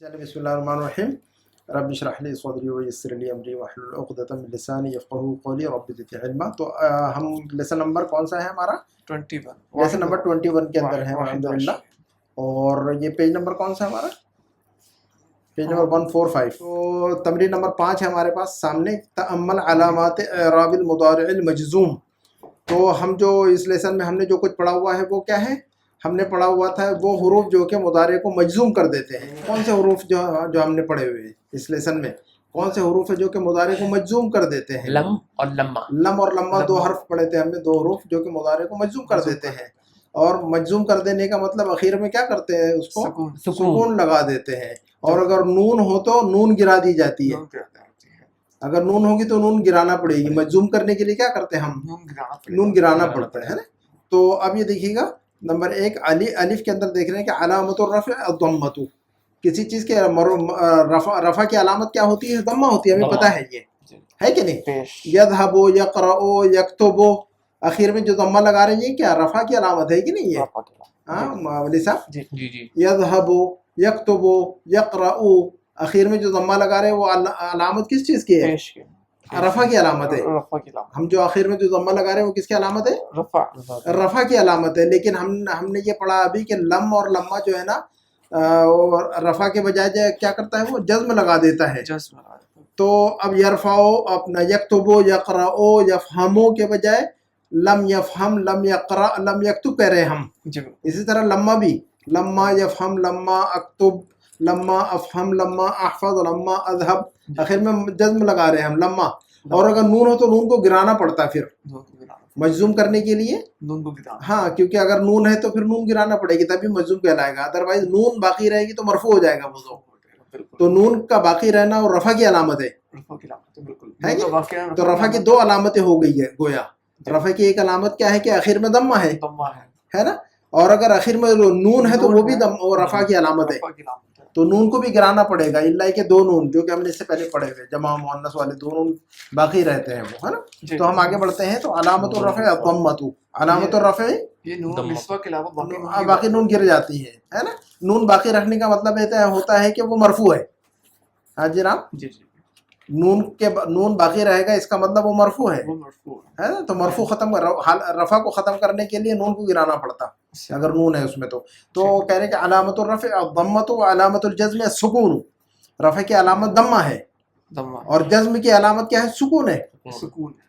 چلے بسم اللہ الرحمن الرحیم رب اشرح لی صدری ویسر لی امری واحلل عقدۃ من لسانی یفقہوا قولی رب زدنی علما. تو ہم لیسن نمبر کون سا ہے ہمارا؟ 21. لیسن نمبر 21 کے اندر ہے الحمدللہ. اور یہ پیج نمبر کون سا ہے ہمارا؟ Page number 145. تو تمرین نمبر 5 ہے ہمارے پاس سامنے، تأمل علامات اعراب المضارع المجزوم. تو ہم جو اس لیسن میں ہم نے جو کچھ پڑھا ہوا ہے وہ کیا ہے؟ ہم نے پڑھا ہوا تھا وہ حروف جو کہ مضارع کو مجزوم کر دیتے ہیں. کون سے حروف جو ہم نے پڑھے ہوئے ہیں اس لیسن میں؟ کون سے حروف ہے جو کہ مضارع کو مجزوم کر دیتے ہیں؟ لم اور لما. لم اور لما دو حرف پڑھے تھے ہم نے، دو حروف جو کہ مضارع کو مجزوم کر دیتے ہیں. اور مجزوم کر دینے کا مطلب اخیر میں کیا کرتے ہیں؟ اس کو سکون لگا دیتے ہیں. اور اگر نون ہو تو نون گرا دی جاتی ہے. اگر نون ہوگی تو نون گرانا پڑے گی. مجزوم کرنے کے لیے کیا کرتے ہیں ہم؟ نون گرانا پڑتا ہے نا. تو اب یہ دیکھیے گا نمبر 1 الف کے اندر دیکھ رہے ہیں کہ علامت الرفع الضمۃ. کسی چیز کے رفع کی علامت کیا ہوتی ہے؟ ضمہ ہوتی ہے، ہمیں پتہ ہے، یہ ہے کہ نہیں؟ یذهب یقرأ یکتب، اخیر میں جو ضمہ لگا رہے ہیں کیا رفع کی علامت ہے کہ نہیں؟ یہ ہاں ولی صاحب جی یذهب یکتب یقرأ، اخیر میں جو ضمہ لگا رہے ہیں وہ علامت کس چیز کی ہے؟ رفع کی علامت ہے. ہم جو آخر میں جو ضمہ لگا رہے ہیں وہ کس کی علامت ہے؟ رفع کی علامت ہے. لیکن ہم نے یہ پڑھا ابھی کہ لم اور لما جو ہے نا رفع کے بجائے کیا کرتا ہے؟ وہ جزم لگا دیتا ہے. تو اب یرفعو اپنا یکتبو یقرأو یفہمو کے بجائے لم یفہم لم یقرأ لم یکتب کہہ رہے ہیں ہم. اسی طرح لما بھی لما یفہم لما اکتب لما افہم لما احفظ لما اذهب، آخر میں جزم لگا رہے ہیں ہم لما. اور اگر نون ہو تو نون کو گرانا پڑتا ہے پھر مجزوم کرنے کے لیے. ہاں کیونکہ اگر نون ہے تو پھر نون گرانا پڑے گی تبھی مجزوم کہلائے گا، ادروائز نون باقی رہے گی تو مرفوع ہو جائے گا وہ. تو نون کا باقی رہنا اور رفع کی علامت ہے. تو رفع کی دو علامتیں ہو گئی ہے گویا. رفع کی ایک علامت کیا ہے کہ آخر میں ضمہ ہے نا، اور اگر آخر میں نون ہے تو وہ بھی رفع کی علامت ہے. تو نون کو بھی گرانا پڑے گا، الا کہ دو نون جو کہ ہم نے اس سے پہلے پڑھے ہوئے جمع مؤنث والے دو نون باقی رہتے ہیں وہ، ہے نا. تو ہم آگے بڑھتے ہیں. تو علامت الرفع الضمۃ، علامت الرفع باقی نون گر جاتی ہے نا. نون باقی رکھنے کا مطلب ہوتا ہے کہ وہ مرفوع ہے. ہاں جی جناب، نون باقی رہے گا اس کا مطلب وہ مرفوع ہے نا. تو مرفوع رفع کو ختم کرنے کے لیے نون کو گرانا پڑتا اگر نون ہے اس میں. تو کہہ رہے کہ علامت الرفع الضمۃ و علامت الجزم السکون. رفع کی علامت ضمہ ہے اور جزم کی علامت کیا ہے؟ سکون ہے.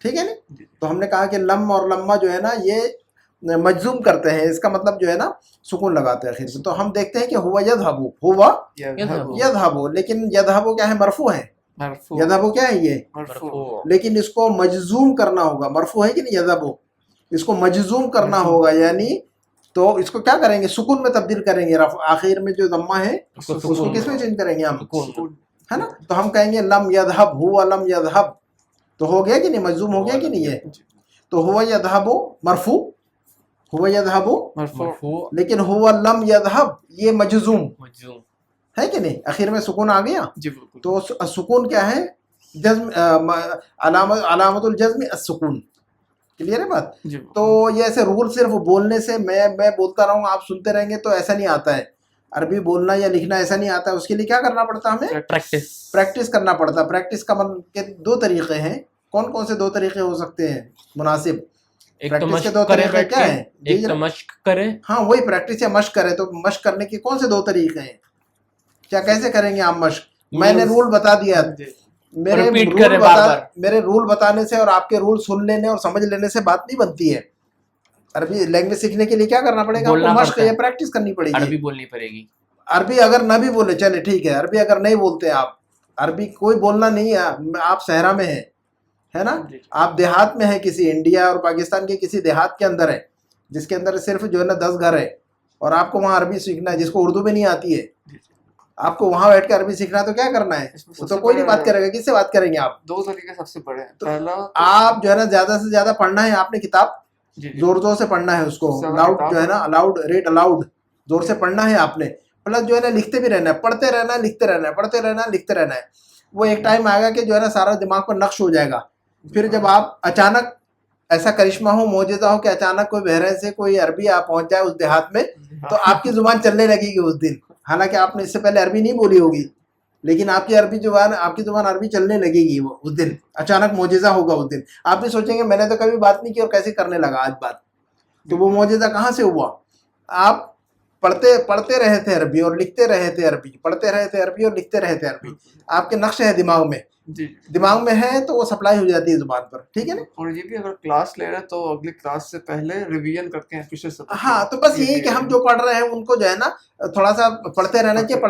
ٹھیک ہے نا. تو ہم نے کہا کہ لم اور لما جو ہے نا یہ مجزوم کرتے ہیں، اس کا مطلب جو ہے نا سکون لگاتے ہیں آخر میں. تو ہم دیکھتے ہیں کہ ہوا یذهب، ہوا یذهب، لیکن یذهب کیا ہے؟ مرفوع ہے. یذهب کیا ہے؟ یہ لیکن اس کو مجزوم کرنا ہوگا. مرفوع ہے کہ نہیں یذهب؟ اس کو مجزوم کرنا ہوگا، یعنی تو اس کو کیا کریں گے؟ سکون میں تبدیل کریں گے. آخر میں جو ضمہ ہے اس کو کس میں چینج کریں گے ہم؟ ہے نا. تو ہم کہیں گے لم یذهب ہوا لم یذهب، تو ہو گیا کہ نہیں؟ مجزوم ہو گیا کہ نہیں؟ ہے تو ہوا یذهب مرفوع، ہوا یذهب مرفوع، لیکن ہوا لم یذهب یہ مجزوم ہے کہ نہیں؟ آخر میں سکون آ گیا. تو سکون کیا ہے؟ جزم، علامت الجزم السکون. کلیئر ہے بات؟ تو یہ ایسے رول صرف بولنے سے میں بولتا رہوں آپ سنتے رہیں گے تو ایسا نہیں آتا ہے. عربی بولنا یا لکھنا ایسا نہیں آتا ہے. اس کے لیے کیا کرنا پڑتا ہے؟ ہمیں پریکٹس کرنا پڑتا ہے. پریکٹس کا دو طریقے ہیں. کون کون سے دو طریقے ہو سکتے ہیں مناسب؟ پریکٹس کے دو طریقے کیا ہیں؟ ایک تو مشق کرے، ہاں وہی پریکٹس یا مشق کرے. تو مشق کرنے کے کون سے دو طریقے ہیں؟ کیا کیسے کریں گے آپ مشق؟ میں نے رول بتا دیا. میرے رول بتانے سے اور آپ کے رول سن لینے اور سمجھ لینے سے بات نہیں بنتی ہے. عربی لینگویج سیکھنے کے لیے کیا کرنا پڑے گا؟ مشق یا پریکٹس کرنی پڑے گی. عربی بولنی پڑے گی. عربی اگر نہ بھی بولے چلے ٹھیک ہے. عربی اگر نہیں بولتے آپ، عربی کوئی بولنا نہیں ہے، آپ صحرا میں ہیں ہے نا، آپ دیہات میں ہیں، کسی انڈیا اور پاکستان کے کسی دیہات کے اندر ہے جس کے اندر صرف جو ہے نا 10 گھر ہے، اور آپ کو وہاں عربی سیکھنا ہے جس کو اردو بھی نہیں آتی ہے. آپ کو وہاں بیٹھ کے عربی سیکھنا ہے تو کیا کرنا ہے؟ تو کوئی نہیں بات کرے گا. کس سے بات کریں گے آپ؟ دو طریقے سب سے بڑے ہیں. پہلا آپ جو ہے نا زیادہ سے زیادہ پڑھنا ہے آپ نے کتاب، زور زور سے پڑھنا ہے اس کو. الاؤڈ جو ہے نا الاؤڈ ریڈ الاؤڈ زور سے پڑھنا ہے آپ نے. پلس جو ہے نا لکھتے بھی رہنا ہے، پڑھتے رہنا ہے، لکھتے رہنا ہے، پڑھتے رہنا ہے، لکھتے رہنا ہے. وہ ایک ٹائم آئے گا کہ جو ہے نا سارا دماغ پر نقش ہو جائے گا. پھر جب آپ اچانک ایسا کرشمہ ہو، معجزہ ہو کہ اچانک کوئی بحرین سے کوئی عربی آپ پہنچ جائے اس دیہات میں، تو آپ کی زبان چلنے لگے گی اس دن. حالانکہ آپ نے اس سے پہلے عربی نہیں بولی ہوگی، لیکن آپ کی آپ کی زبان عربی چلنے لگے گی وہ اس دن، اچانک معجزہ ہوگا اس دن. آپ بھی سوچیں گے میں نے تو کبھی بات نہیں کی اور کیسے کرنے لگا آج بات. تو وہ معجزہ کہاں سے ہوا؟ آپ پڑھتے رہے تھے عربی اور لکھتے رہے تھے عربی، پڑھتے رہے تھے عربی اور لکھتے رہے تھے عربی. آپ کے نقش ہے دماغ میں، دماغ میں ہے تو وہ سپلائی ہو جاتی ہے زبان پر. ٹھیک ہے نا؟ اور یہ بھی اگر کلاس لے رہے ہیں تو اگلی کلاس سے پہلے ریویژن کرتے ہیں پچھلے سبق. ہاں تو بس یہی کہ ہم جو پڑھ رہے ہیں ان کو جو ہے نا تھوڑا سا پڑھتے رہنا چاہیے،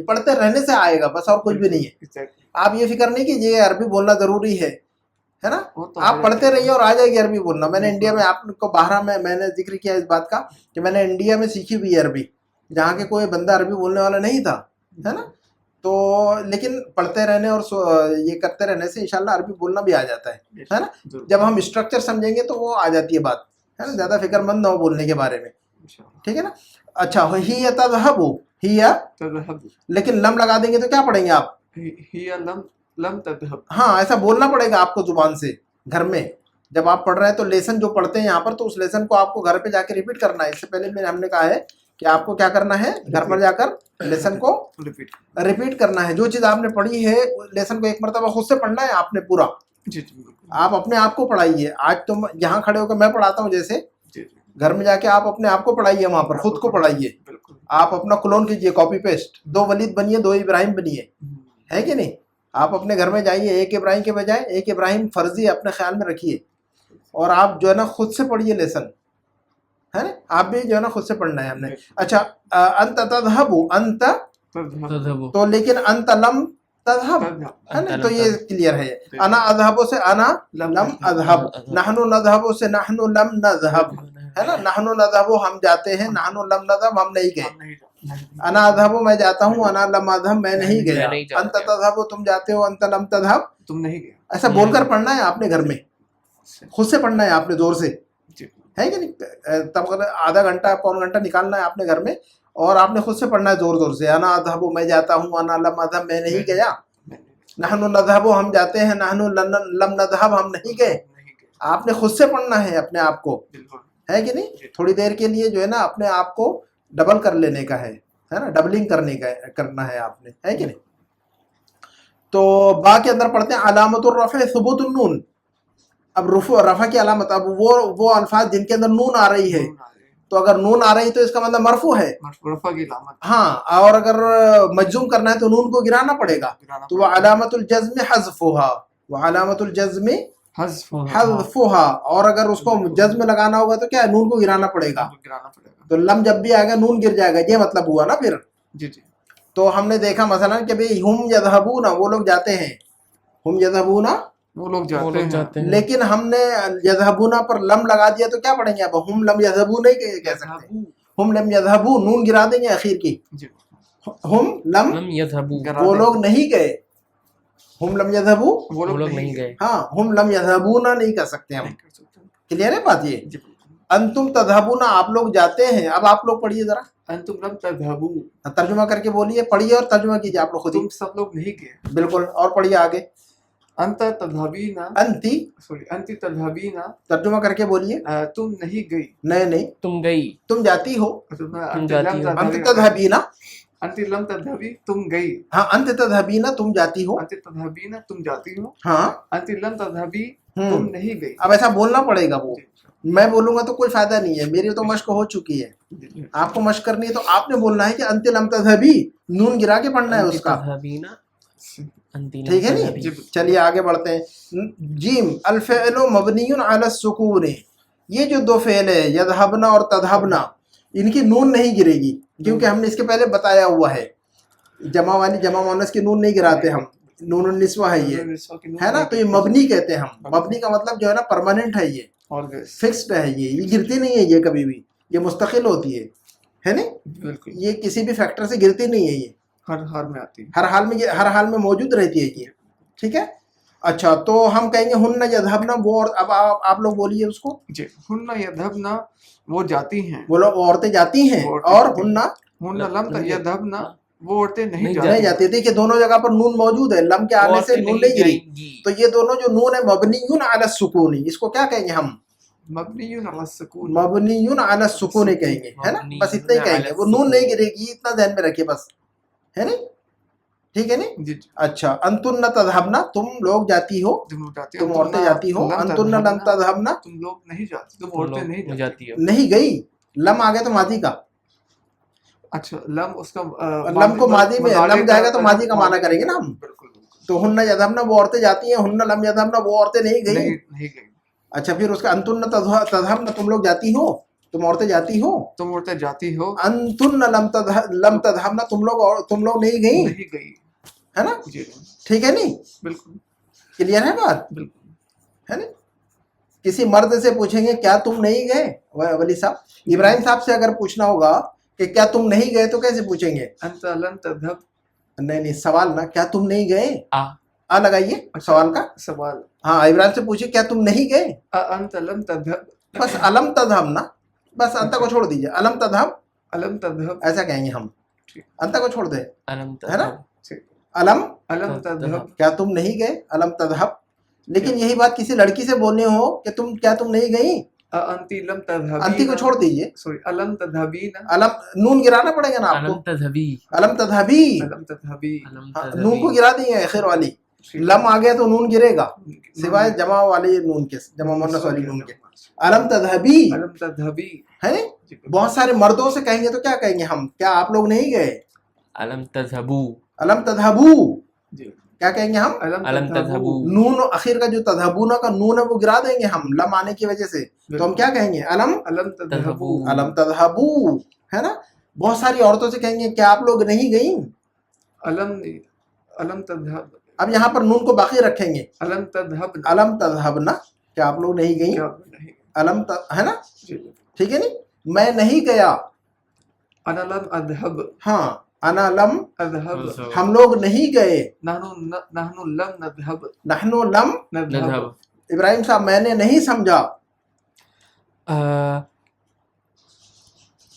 پڑھتے رہنے سے آئے گا بس، اور کچھ بھی نہیں ہے. آپ یہ فکر نہیں کہ یہ عربی بولنا ضروری ہے نا، آپ پڑھتے رہیے اور آ جائے گی عربی بولنا. میں نے انڈیا میں آپ کو باہر میں نے ذکر کیا اس بات کا کہ میں نے انڈیا میں سیکھی ہوئی ہے عربی، جہاں کے کوئی بندہ عربی بولنے والا نہیں تھا، ہے نا. تو لیکن پڑھتے رہنے اور یہ کرتے رہنے سے انشاءاللہ عربی بولنا بھی آ جاتا ہے نا. جب ہم اسٹرکچر سمجھیں گے تو وہ آ جاتی ہے بات، ہے نا. زیادہ فکر مند نہ ہو بولنے کے بارے میں. ٹھیک ہے نا. اچھا ہی تذهب، ہی لیکن لم لگا دیں گے تو کیا پڑھیں گے آپ؟ ہی لم تذهب. ہاں ایسا بولنا پڑے گا آپ کو زبان سے گھر میں. جب آپ پڑھ رہے ہیں تو لیسن جو پڑھتے ہیں یہاں پر، تو اس لیسن کو آپ کو گھر پہ جا کے ریپیٹ کرنا ہے. اس سے پہلے ہم نے کہا ہے کہ آپ کو کیا کرنا ہے، گھر پر جا کر لیسن کو ریپیٹ کرنا ہے. جو چیز آپ نے پڑھی ہے لیسن کو ایک مرتبہ خود سے پڑھنا ہے آپ نے پورا. آپ اپنے آپ کو پڑھائیے. آج تم یہاں کھڑے ہو کے میں پڑھاتا ہوں جیسے، گھر میں جا کے آپ اپنے آپ کو پڑھائیے، وہاں پر خود کو پڑھائیے. آپ اپنا کلون کیجئے، کاپی پیسٹ. 2 ولید بنیے، 2 ابراہیم بنیے، ہے کہ نہیں. آپ اپنے گھر میں جائیے، ایک ابراہیم کے بجائے ایک ابراہیم فرضی اپنے خیال میں رکھیے، اور آپ جو ہے نا خود سے پڑھیے لیسن، ہے نا. آپ بھی جو ہے نا خود سے پڑھنا ہے ہم نے. اچھا انت تذهب، انت تو لیکن انت لم تذهب، ہے نا. تو یہ کلیئر ہے. انا اذهب سے انا لم اذهب، نحن نذهب سے نحن لم نذهب، ہے نا. نحن نذهب ہم جاتے ہیں، نحن لم نذهب ہم نہیں گئے. انا اذهب میں جاتا ہوں، انا لم اذهب میں نہیں گیا. انت تذهب تم جاتے ہو، انت لم تذهب تم نہیں گئے. ایسا بول کر پڑھنا ہے آپ نے گھر میں، خود سے پڑھنا ہے آپ نے زور سے، ہے کہ نہیں. تب آدھا گھنٹہ پون گھنٹہ نکالنا ہے آپ نے گھر میں، اور آپ نے خود سے پڑھنا ہے زور زور سے. انا اذهب میں جاتا ہوں، انا لم اذهب میں نہیں گیا. نحن نذهب ہم جاتے ہیں، نحن لم نذهب ہم نہیں گئے. آپ نے خود سے پڑھنا ہے اپنے آپ کو، ہے کہ نہیں. تھوڑی دیر کے لیے جو ہے نا اپنے آپ کو ڈبل کر لینے کا ہے نا، ڈبلنگ کرنا ہے آپ نے، ہے کہ نہیں. تو با کے اندر پڑھتے ہیں علامت الرفع ثبوت النون. اب رفع کی علامت، اب وہ الفاظ جن کے اندر نون آ رہی ہے، تو اگر نون آ رہی تو اس کا مطلب مرفوع ہے. رفع کی علامت. ہاں، اور اگر مجزوم کرنا ہے تو نون کو گرانا پڑے گا. تو وہ علامت الجزم حذفها، وہ علامت الجزم حذفها. اور اگر اس کو جزم لگانا ہوگا تو کیا ہے، نون کو گرانا پڑے گا. تو لم جب بھی آئے گا نون گر جائے گا، یہ مطلب ہوا نا پھر. تو ہم نے دیکھا مثلا کہ بھئی ہم یذهبون وہ لوگ جاتے ہیں، ہم یذهبون وہ لوگ جاتے ہیں. لیکن ہم نے یذهبون پر لم لگا دیا تو کیا پڑھیں گے اب؟ ہم لم یذهبون نہیں کہہ سکتے، ہم لم یذهبون نون گرا دیں گے اخیر کی. ہم لم وہ لوگ نہیں گئے، ہم لم یذهبوا وہ لوگ نہیں گئے. ہاں ہم لم یذهبون نہیں کہہ سکتے ہم. کلیئر ہے بات یہ. انتم تذهبون آپ لوگ جاتے ہیں. اب آپ لوگ پڑھیے ذرا، انتم لم تذهبوا ترجمہ کر کے بولیے، پڑھیے اور ترجمہ کیجیے آپ لوگ خود ہی. تم سب لوگ نہیں گئے. بالکل. اور پڑھیے آگے. انت تذهبین، انتی انت تذهبین ترجمہ کر کے بولیے. تم نہیں گئی. نہیں تم گئی. تم جاتی ہو. جاتی ہو. انت تذهبین، انت لم تذهبی تم گئی. ہاں انت تذهبین تم جاتی ہو. انت تذهبین تم جاتی ہو. ہاں انت لم تذهبی تم نہیں گئی. اب ایسا بولنا پڑے گا. وہ میں بولوں گا تو کوئی فائدہ نہیں ہے، میری تو مشق ہو چکی ہے. آپ کو مشق کرنی ہے تو آپ نے بولنا ہے کہ انت لم تذهبی، نون گرا کے پڑھنا ہے اس کا. ٹھیک ہے نہیں. چلیے آگے بڑھتے ہیں. جیم الفعل مبنی علی السکون. یہ جو دو فعل ہے یذهبنا اور تذهبنا، ان کی نون نہیں گرے گی، کیونکہ ہم نے اس کے پہلے بتایا ہوا ہے جمع والی جمع مؤنث کی نون نہیں گراتے ہم. نون النسوہ ہے یہ، ہے نا. تو یہ مبنی کہتے ہیں ہم. مبنی کا مطلب جو ہے نا پرماننٹ ہے، یہ فکسڈ ہے، یہ گرتی نہیں ہے، یہ کبھی بھی یہ مستقل ہوتی ہے نہیں. بالکل. یہ کسی بھی فیکٹر سے گرتی نہیں ہے، یہ ہر حال میں آتی ہے، ہر حال میں موجود رہتی ہے یہ. ٹھیک ہے. اچھا تو ہم کہیں گے ہن یذهبنا، وہ اب آپ لوگ بولیے اس کو. جی. ہن یذهبنا وہ جاتی ہیں، وہ لوگ عورتیں جاتی ہیں، اور ہن لم یذهبنا وہ عورتیں نہیں نہیں جاتی. دیکھیے دونوں جگہ پر نون موجود ہے، لم کے آنے سے نون نہیں گری. تو یہ دونوں جو نون ہے مبنی علی السکون، اس کو کیا کہیں گے ہم؟ مبنی علی السکون مبنیون علی السکون کہیں گے, ہے نا, بس اتنا ہی کہیں گے, وہ نون نہیں گرے گی, اتنا ذہن میں رکھیے بس, ہے نا, ٹھیک ہے نہیں. جی جی اچھا, انتن تذهبنا, تم لوگ جاتی ہو, تم عورتیں جاتی ہو, انتن لم تذهبنا, تم لوگ نہیں جاتی, تم عورتیں نہیں جاتی. نہیں گئی, لم آ گیا تو ماضی کا, اچھا لم اس کا لم کو ماضی میں, لم جائے گا تو ماضی کا معنی کریں گے نا ہم. بالکل بالکل. تو ہن یذهبنا وہ عورتیں جاتی ہیں, ہن لم یذهبنا وہ عورتیں نہیں گئی. نہیں گئی. اچھا پھر اس کا انتن تذهبنا, تم لوگ جاتی ہو, تم عورتیں جاتی ہو, تم عورتیں جاتی ہو, انتن لم تذهبنا, تم لوگ نہیں گئی, نہیں گئی, ہے نا, جی ٹھیک ہے نہیں, بالکل کلیئر ہے بات, بالکل. ہے نا. کسی مرد سے پوچھیں گے کیا تم نہیں گئے, ولی صاحب, ابراہیم صاحب سے اگر پوچھنا ہوگا کہ کیا تم نہیں گئے تو کیسے پوچھیں گے, انت لم تذهب, نہیں سوال نا, کیا تم نہیں گئے, آ لگائیے سوال کا, سوال. ہاں ابراہیم سے پوچھے کیا تم نہیں گئے, انت لم تذهب, بس علم تذهب نا, بس انت کو چھوڑ دیجئے, علم تذهب, علم تذهب, ایسا کہیں گے ہم, انت کو چھوڑ دیں, ہے نا, علم علم تذهب, کیا تم نہیں گئے, علم تذهب. لیکن یہی بات کسی لڑکی سے بولنے ہو کہ تم کیا تم نہیں گئی, انتی لم تذهبين, انتی کو چھوڑ دیجئے, سوری علم تذهبين, علم نون گرانا پڑے گا نا آپ کو, علم تذهبی, علم تذهبی, علم تذهبين, نون کو گرا دیں گے آخر والی, لم آ گیا تو نون گرے گا, سوائے جمع والی نون کے, جمع مؤنث والی نون کے. علم تذهبی, علم تذهبين, ہے نا. بہت سارے مردوں سے کہیں گے تو کیا کہیں گے ہم, کیا آپ لوگ نہیں گئے, علم تذهبو, علم تذهبو, جی کیا کہیں گے ہم, علم تذهبو, نون اخیر کا جو تذهبون کا نون ہے وہ گرا دیں گے ہم لم آنے کی وجہ سے, تو ہم کیا کہیں گے, علم تذهبو, علم تذهبو, ہے نا. بہت ساری عورتوں سے کہیں گے کیا آپ لوگ نہیں گئیں, علم تذهب, اب یہاں پر نون کو باقی رکھیں گے, علم تذهب, علم تذهبنا, کیا آپ لوگ نہیں گئیں, علم ہے نا, ٹھیک ہے نہیں. میں نہیں گیا, انا لم اذهب, ہاں, انا لم اذهب, ہم لوگ نہیں گئے, نحن لم نذهب, نحن لم نذهب. ابراہیم صاحب میں نے نہیں سمجھا,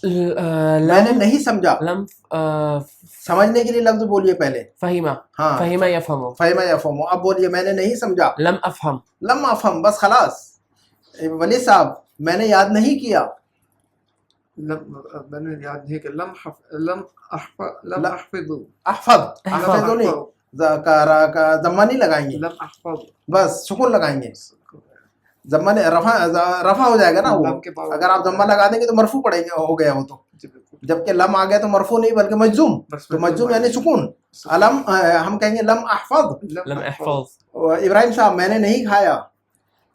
میں نے نہیں سمجھا, لم سمجھنے کے لیے لفظ بولیے پہلے, فہیمہ, ہاں, فہیمہ یفہمو, فہیمہ یفہمو, اب بولیے میں نے نہیں سمجھا, لم افہم, لم افہم, بس خلاص. ولی صاحب میں نے یاد نہیں کیا, میں نے یاد نہیں کہ لم احفظ, احفظ, احفظ نہیں, ضمہ نہیں لگائیں گے, لم احفظ, بس سکون لگائیں گے, ضمہ رفع ہو جائے گا نا وہ, اگر آپ ضمہ لگا دیں گے تو مرفوع پڑے گا, ہو گیا وہ تو, جبکہ لم آ گیا تو مرفوع نہیں بلکہ مجزوم, تو مجزوم یعنی سکون. علم ہم کہیں گے لم احفظ, لم احفظ, ابراہیم صاحب میں نے نہیں کھایا,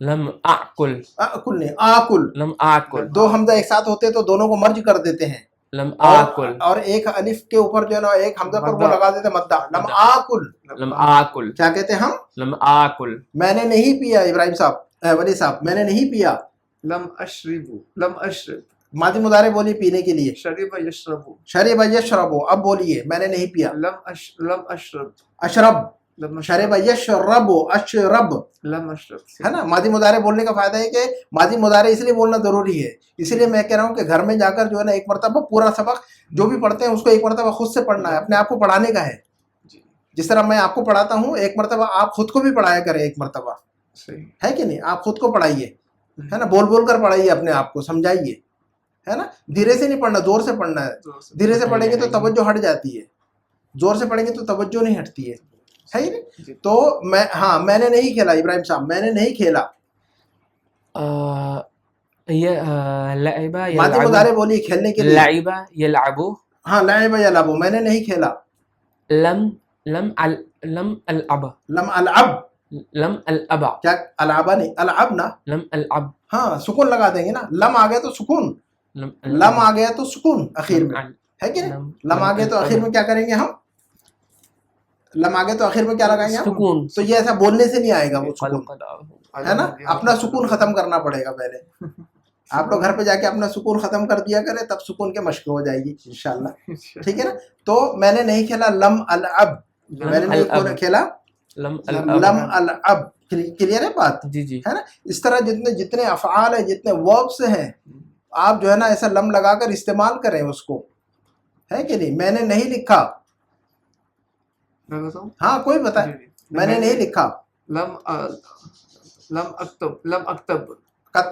لم اعقل, اکل نہیں, آکل, لم اعقل, دو حمزہ ایک ساتھ ہوتے تو دونوں کو مرج کر دیتے ہیں, لم اعقل, اور ایک الف کے اوپر جو ہے نا ایک حمزہ پر وہ لگا دیتے مدہ, لم آکل, لم اعقل, کیا کہتے ہیں ہم, لم اعقل, میں نے نہیں پیا, ابراہیم صاحب, ولی صاحب میں نے نہیں پیا, لم اشرب, لم اشرب, ماضی مضارع بولیے پینے کے لیے, شرب یشرب, شرب یشرب, اب بولیے میں نے نہیں پیا, لم اشرب, اشرب, لم شرب یشرب, اشرب, لم اشرب, ہے نا. ماضی مضارع بولنے کا فائدہ ہے کہ ماضی مضارع اس لیے بولنا ضروری ہے, اس لیے میں کہہ رہا ہوں کہ گھر میں جا کر جو ہے نا ایک مرتبہ پورا سبق جو بھی پڑھتے ہیں اس کو ایک مرتبہ خود سے پڑھنا ہے, اپنے آپ کو پڑھانے کا ہے. جس طرح میں آپ کو پڑھاتا ہوں, ایک مرتبہ آپ خود کو بھی پڑھایا کریں, ایک مرتبہ, ہے کہ نہیں, آپ خود کو پڑھائیے, ہے نا, بول بول کر پڑھائیے اپنے آپ کو, سمجھائیے, ہے نا. دھیرے سے نہیں پڑھنا, زور سے پڑھنا ہے, دھیرے سے پڑھیں گے تو توجہ ہٹ جاتی ہے, زور سے پڑھیں گے تو توجہ نہیں ہٹتی ہے, ہے ہی نہیں. تو میں, ہاں میں نے نہیں کھیلا, ابراہیم صاحب میں نے نہیں کھیلا, لعبہ ماضی مضارع بولیے کھیلنے کے لیے, لعبہ یلعبو, ہاں لعب یلعب, میں نے نہیں کھیلا, لم العب, لم العب, لم العب, کیا العبا نہیں, العب نا, لم العب, ہاں سکون لگا دیں گے نا, لم آ گیا تو سکون, لم آ گیا تو سکون اخیر میں, ہے کہ نہیں, لم آ گیا تو آخر میں کیا کریں گے ہم, لم آ گیا تو آخر میں کیا لگائیں گے ہم, سکون, تو یہ ایسا بولنے سے نہیں آئے گا وہ سکون, ہے نا, اپنا سکون ختم کرنا پڑے گا پہلے. آپ لوگ گھر پہ جا کے اپنا سکون ختم کر دیا کریں, تب سکون کے مشق ہو جائے گی انشاءاللہ, ٹھیک ہے نا. تو میں نے نہیں کھیلا, لم العب, میں نے نہیں کھیلا, لم العب, کلیئر ہے بات, جی جی, ہے نا. اس طرح جتنے افعال ہیں, جتنے وربس ہیں, آپ جو ہے نا ایسا لم لگا کر استعمال کریں اس کو, ہے کہ نہیں. میں نے نہیں لکھا, ہاں کوئی بتائے, میں نے نہیں لکھا, لم اکتب, لم اکتب,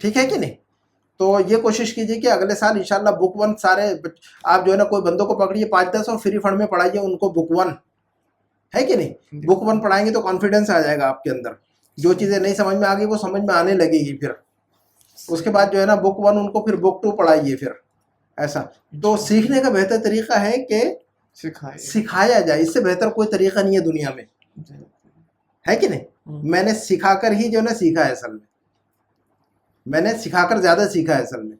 ٹھیک ہے کہ نہیں. تو یہ کوشش کیجیے کہ اگلے سال انشاءاللہ بک 1 سارے آپ جو ہے نا کوئی بندوں کو پکڑیے 5-10 اور فری فنڈ میں پڑھائیے ان کو بک 1, ہے کہ نہیں. بک 1 پڑھائیں گے تو کانفیڈنس آ جائے گا آپ کے اندر, جو چیزیں نہیں سمجھ میں آ گئی وہ سمجھ میں آنے لگے گی. پھر اس کے بعد جو ہے نا بک 1 ان کو پھر بک 2 پڑھائیے پھر ایسا. تو سیکھنے کا بہتر طریقہ ہے کہ سکھایا جائے, اس سے بہتر کوئی طریقہ نہیں ہے دنیا میں, ہے کہ نہیں. میں نے سکھا کر ہی جو ہے نا سیکھا ہے اصل میں, میں نے سکھا کر زیادہ سیکھا ہے اصل میں.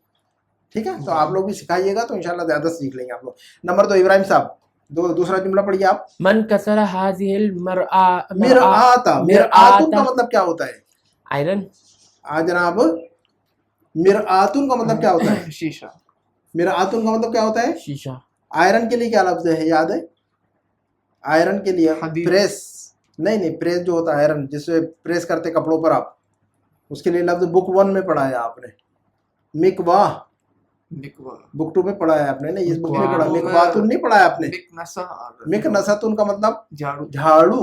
ٹھیک ہے, تو آپ لوگ بھی سکھائیے گا تو انشاءاللہ زیادہ سیکھ لیں گے آپ لوگ. نمبر 2 ابراہیم صاحب, دوسرا جملہ پڑھیے آپ. من کسر هذه المرآة مرآتا, مرآتن کا مطلب کیا ہوتا ہے آئرن. جناب مرآتن کا مطلب کیا ہوتا ہے؟ شیشہ. مرآتن کا مطلب کیا ہوتا ہے؟ شیشہ. آئرن کے لیے کیا لفظ ہے یاد ہے؟ آئرن کے لیے حدید. پریس نہیں, پریس جو ہوتا ہے آئرن جس سے پریس کرتے کپڑوں پر آپ, اس کے لیے لفظ بک 1 میں پڑھا ہے آپ نے. مکواہ بک 2 میں پڑھا ہے آپ نے, نہیں اس بک میں پڑھا. مکواتن نہیں پڑھا ہے آپ نے. مکنساتن کا مطلب جھاڑو.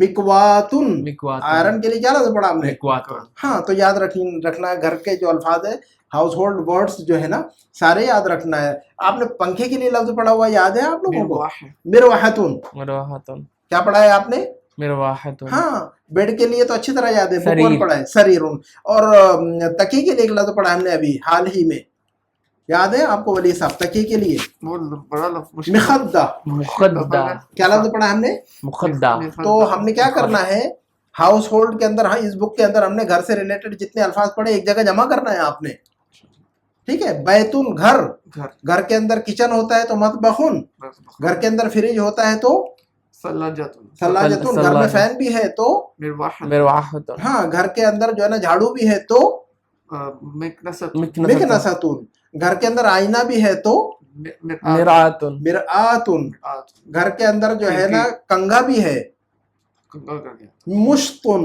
مکواتن آئرن کے لیے کیا لفظ پڑھا آپ نے؟ ہاں, تو یاد رکھنا ہے گھر کے جو الفاظ ہے ہاؤس ہولڈ ورڈز جو ہے نا سارے یاد رکھنا ہے. آپ نے پنکھے کے لیے لفظ پڑھا ہوا یاد ہے آپ لوگوں کو؟ مروحتن. کیا پڑھا ہے آپ نے؟ مروحتن. ہاں, بیڈ کے لیے تو اچھی طرح یاد ہے, بک 1 پڑھا ہے. سریرن. اور تکیے کے لیے ایک لفظ پڑھا ہم نے ابھی حال ہی میں, یاد ہے آپ کو ولی صاحب؟ تکیے کے لیے مخدہ. کیا لفظ پڑھا ہم نے؟ مخدہ. تو ہم نے کیا کرنا ہے ہاؤس ہولڈ کے اندر, ہاں اس بک کے اندر ہم نے گھر سے ریلیٹڈ جتنے الفاظ پڑھے ایک جگہ جمع کرنا ہے آپ نے. ٹھیک ہے. بیتن گھر, گھر کے اندر کچن ہوتا ہے تو مطبخن, گھر کے اندر فریج ہوتا ہے تو ثلاجتن, گھر میں فین بھی ہے تو مروحتن. ہاں, گھر کے اندر جو ہے نا جھاڑو بھی ہے تو مکنستن, گھر کے اندر آئینہ بھی ہے تو مرآتن. مرآتن, گھر کے اندر جو ہے نا کنگھا بھی ہے. مشتن,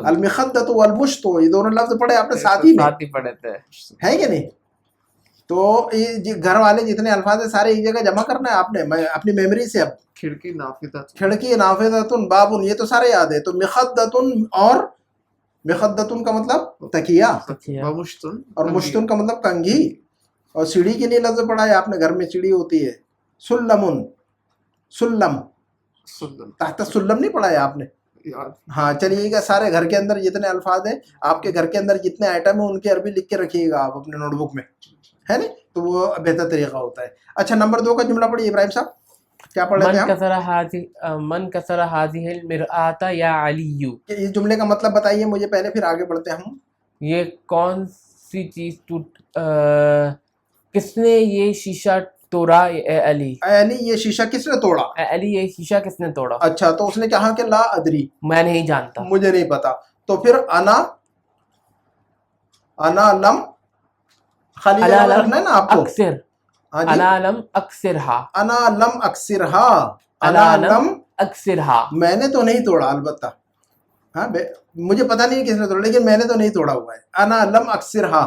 المخدۃ والمشت, یہ دونوں لفظ پڑھے آپ نے ساتھ ہی میں, پڑھے تھے, ہے کہ نہیں. تو گھر والے جتنے الفاظ ہیں سارے ایک جگہ جمع کرنا ہے آپ نے اپنی میموری سے. اب کھڑکی نافذۃن بابن, یہ تو سارے یاد ہے. تو مخدۃن, اور مخدۃن کا مطلب تکیہ, اور مشتن کا مطلب کنگھی. اور سیڑھی کے لیے لفظ پڑھا ہے آپ نے, گھر میں سیڑھی ہوتی ہے. سلمن, سلم, تحت السلم نہیں پڑھا ہے آپ نے؟ ہاں, چلیے گا سارے گھر کے اندر جتنے الفاظ ہیں آپ کے گھر کے اندر جتنے آئٹم ہیں ان کے عربی لکھ کے رکھیے گا آپ اپنے نوٹ بک میں, ہے نا, تو وہ بہتر طریقہ ہوتا ہے. اچھا, نمبر 2 کا جملہ پڑھیے ابراہیم صاحب, کیا پڑھ رہے تھے ہم؟ من کسر هذه المرآة یا علی. اس جملے کا مطلب بتائیے مجھے پہلے, پھر آگے بڑھتے ہیں ہم. یہ کون سی چیز کس نے یہ شیشہ توڑا اے علی؟ اے علی, یہ شیشہ کس نے توڑا؟ اے علی, یہ شیشہ کس نے توڑا؟ اچھا, تو اس نے کہا کہ لا ادری, میں نہیں جانتا, مجھے نہیں پتا. تو پھر انا لم, خالی جگہ میں رکھنا ہے نا آپ کو. اکثر, انا لم اکثرہا, انا لم اکثرہا, انا لم اکثرہا, میں نے تو نہیں توڑا البتہ, ہاں مجھے پتا نہیں کس نے توڑا لیکن میں نے تو نہیں توڑا ہوا ہے. انا لم اکثرہا,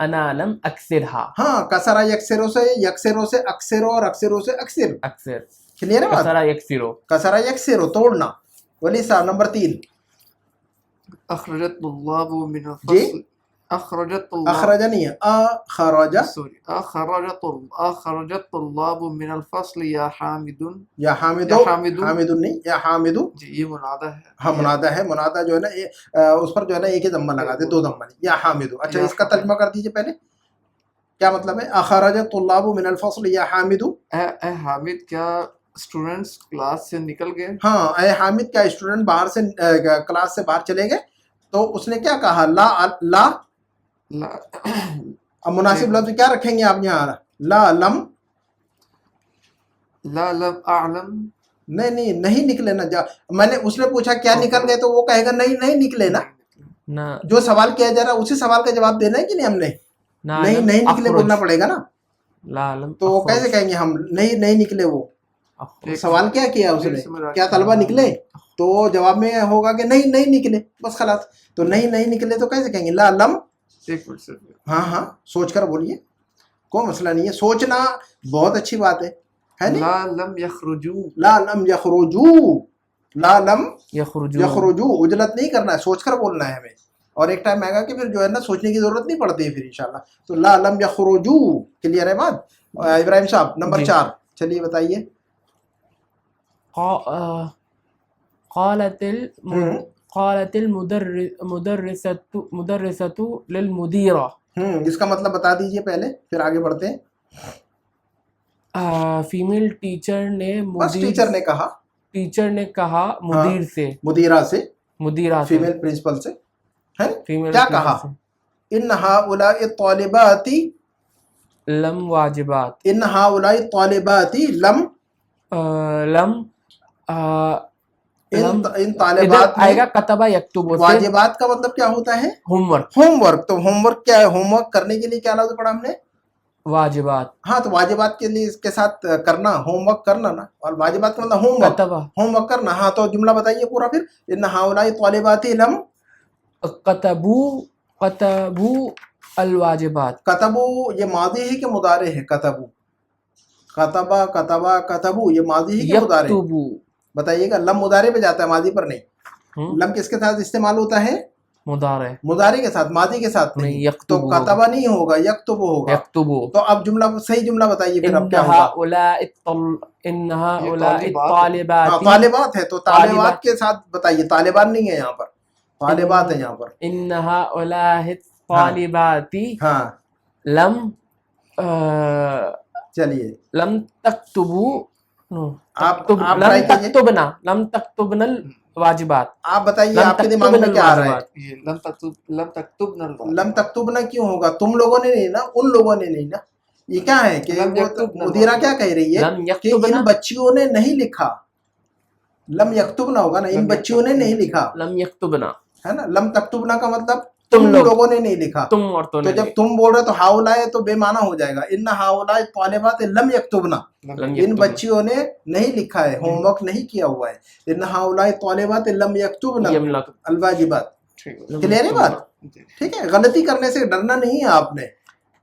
انا لم اکثرہا. ہاں, کسرہ یکسروں سے اکثروں, اور اکثروں سے اکثر. کلیئر ہے بات؟ کسرہ یکسرو, کسرہ یکسرو, توڑنا. ولی صاحب نمبر 3. اخرجت طلاب من الفصل. اخرجت نہیں ہے, اخرجت طلاب من الفصل یا حامد. یا حامد نہیں, یا حامد. جی, یہ منادہ ہے. ہاں, منادہ ہے. منادہ جو ہے نا اس پر جو ہے نا ایک ہی ضمہ لگا دے, 2 ضمہ نہیں. یا حامد. اچھا, اس کا ترجمہ کر دیجئے پہلے, کیا مطلب ہے؟ اخرجت طلاب من الفصل یا حامد. اے حامد, کیا اسٹوڈنٹس کلاس سے نکل گئے؟ ہاں, اے حامد, کیا اسٹوڈنٹ باہر سے کلاس سے باہر چلے گئے؟ تو اس نے کیا کہا؟ لا. اب مناسب لفظ کیا رکھیں گے آپ یہاں؟ لا لم اعلم. نہیں نکلے نا. میں نے, اس نے پوچھا کیا نکل گئے, تو وہ کہے گا نہیں نکلے نا. جو سوال کیا جا رہا ہے اسی سوال کا جواب دینا ہے کہ نہیں ہم نے؟ نہیں نکلے بولنا پڑے گا نا. تو کیسے کہیں گے ہم نہیں نکلے؟ وہ سوال کیا اس نے, کیا طلبہ نکلے؟ تو جواب میں ہوگا کہ نہیں نکلے, بس خلاص. تو نہیں نکلے تو کیسے کہیں گے؟ لا لم. ہاں, سوچ کر بولیے, کوئی مسئلہ نہیں ہے, سوچنا بہت اچھی بات ہے. لا لم یخرجو. لا لم یخرجو, عجلت نہیں کرنا ہے, سوچ کر بولنا ہے ہمیں. اور ایک ٹائم آئے گا کہ پھر جو ہے نا سوچنے کی ضرورت نہیں پڑتی ہے پھر انشاءاللہ. تو لا لم یخرجو. کلیئر ہے بات؟ ابراہیم صاحب نمبر 4 چلیے بتائیے. قالت المدرسة للمديرة. اس کا مطلب بتا دیجئے پہلے پھر آگے بڑھتے ہیں. فیمیل ٹیچر بس ٹیچر نے کہا مدیر سے، مدیرہ سے، فیمیل پرنسپل سے کیا کہا؟ ان ہؤلاء الطالبات لم واجبات، ان ہؤلاء الطالبات لم ان طالبات آئے گا کتبہ یکتب. واجبات کا مطلب کیا ہوتا ہے؟ Home work. Home work. تو ہوم ورک کیا ہے؟ ہوم ورک کرنے کے لیے کیا لفظ پڑھا ہم نے؟ واجبات. ہاں تو واجبات کے لیے اس کے ساتھ کرنا، ہوم ورک کرنا نا. اور واجبات کا مطلب ہوم ورک، ہوم ورک کرنا. ہاں تو جملہ بتائیے پورا پھر. ان ہؤلاء الطالبات لم کتبوا الواجبات. کتبو یہ ماضی ہے کہ مضارع ہے؟ کتبو، کتبا، کتبا، کتبو یہ ماضی ہے کہ مضارع؟ یکتبو. بتائیے گا. لم مضارع پہ جاتا ہے، ماضی پر نہیں. لم کس کے ساتھ استعمال ہوتا ہے؟ مضارع کے ساتھ، ماضی کے ساتھ نہیں. تو کتبہ نہیں ہوگا، یکتب ہوگا. تو اب جملہ صحیح جملہ بتائیے پھر اب کیا ہوگا؟ ان هؤلاء الطالبات. طالبات ہے تو طالبات کے ساتھ بتائیے. طالبان نہیں ہے یہاں پر، طالبات ہے یہاں پر. ان هؤلاء الطالبات لم چلیے لم تكتبوا لم تكتبن الواجبات. آپ بتائیے آپ کے دماغ میں کیا آ رہا ہے؟ یہ لم تکتبنا لم تکتبنا کیوں ہوگا؟ تم لوگوں نے نہیں نا، ان لوگوں نے نہیں نا. یہ کیا ہے کہ مدیرہ کیا کہہ رہی ہے کہ ان بچیوں نے نہیں لکھا. لم یکتبنا ہوگا نا، ان بچیوں نے نہیں لکھا. لم یکتبنا ہے نا. لم تکتبنا کا مطلب تم لوگوں نے نہیں لکھا. تم عورتوں نے. تو جب تم بول رہے تو ہؤلاء تو بے معنی ہو جائے گا. ان ہؤلاء الطالبات لم یکتبنا، ان بچیوں نے نہیں لکھا ہے، ہوم ورک نہیں کیا ہوا ہے. ان ہؤلاء الطالبات لم یکتبنا الواجبات. کلیئر ہے بات؟ ٹھیک ہے. غلطی کرنے سے ڈرنا نہیں ہے آپ نے.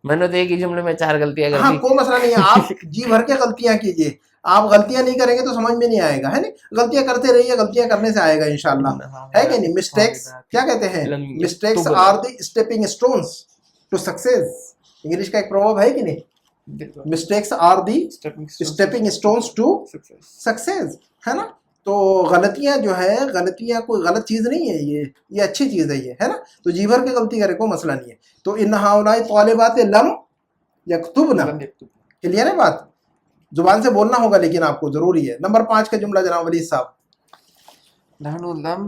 میں نے تو ایک ہی جملے میں 4 غلطیاں کر دی. ہاں کوئی مسئلہ نہیں ہے. آپ جی بھر کے غلطیاں کیجئے. آپ غلطیاں نہیں کریں گے تو سمجھ میں نہیں آئے گا، ہے نا. غلطیاں کرتے رہیے، غلطیاں کرنے سے آئے گا انشاءاللہ. ہے کہ نہیں؟ مسٹیکس کیا کہتے ہیں؟ Mistakes are the stepping stones to success. English کا ایک پروورب ہے کہ نہیں؟ Mistakes are the stepping stones to success. ہے نا. تو غلطیاں جو ہے، غلطیاں کوئی غلط چیز نہیں ہے. یہ اچھی چیز ہے، یہ ہے نا. تو جی بھر کے غلطی کرے کوئی مسئلہ نہیں ہے. تو ان ہؤلاء طالبات لم یکتبنا. کلیئر ہے بات؟ زبان سے بولنا ہوگا لیکن آپ کو ضروری ہے. نمبر 5 کا جملہ جناب ولید صاحب. نحن لم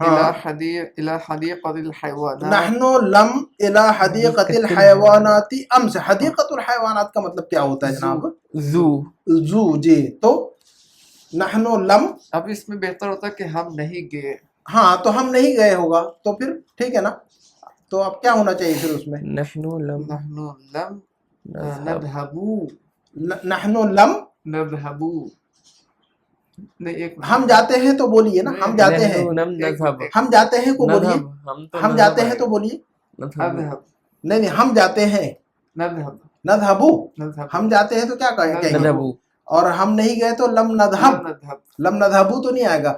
الى حدیقۃ الحیوانات. نحن لم الى حدیقۃ الحیوانات امس. حدیقۃ الحیوانات کا مطلب کیا ہوتا ہے جناب؟ زو. جی. تو نحن لم، اب اس میں بہتر ہوتا ہے کہ ہم نہیں گئے. ہاں تو ہم نہیں گئے ہوگا تو پھر ٹھیک ہے نا. تو اب کیا ہونا چاہیے پھر اس میں؟ نحن لم نذهبوا. نحن لم نذهبوا. ہم جاتے ہیں تو بولیے نا. ہم جاتے ہیں، ہم جاتے ہیں کو بولیے. ہم جاتے ہیں تو بولیے. نہیں ہم جاتے ہیں. نذهبوا. ہم جاتے ہیں تو کیا کہیں گے؟ اور ہم نہیں گئے تو لم نذهب. لم نذهبوا تو نہیں آئے گا،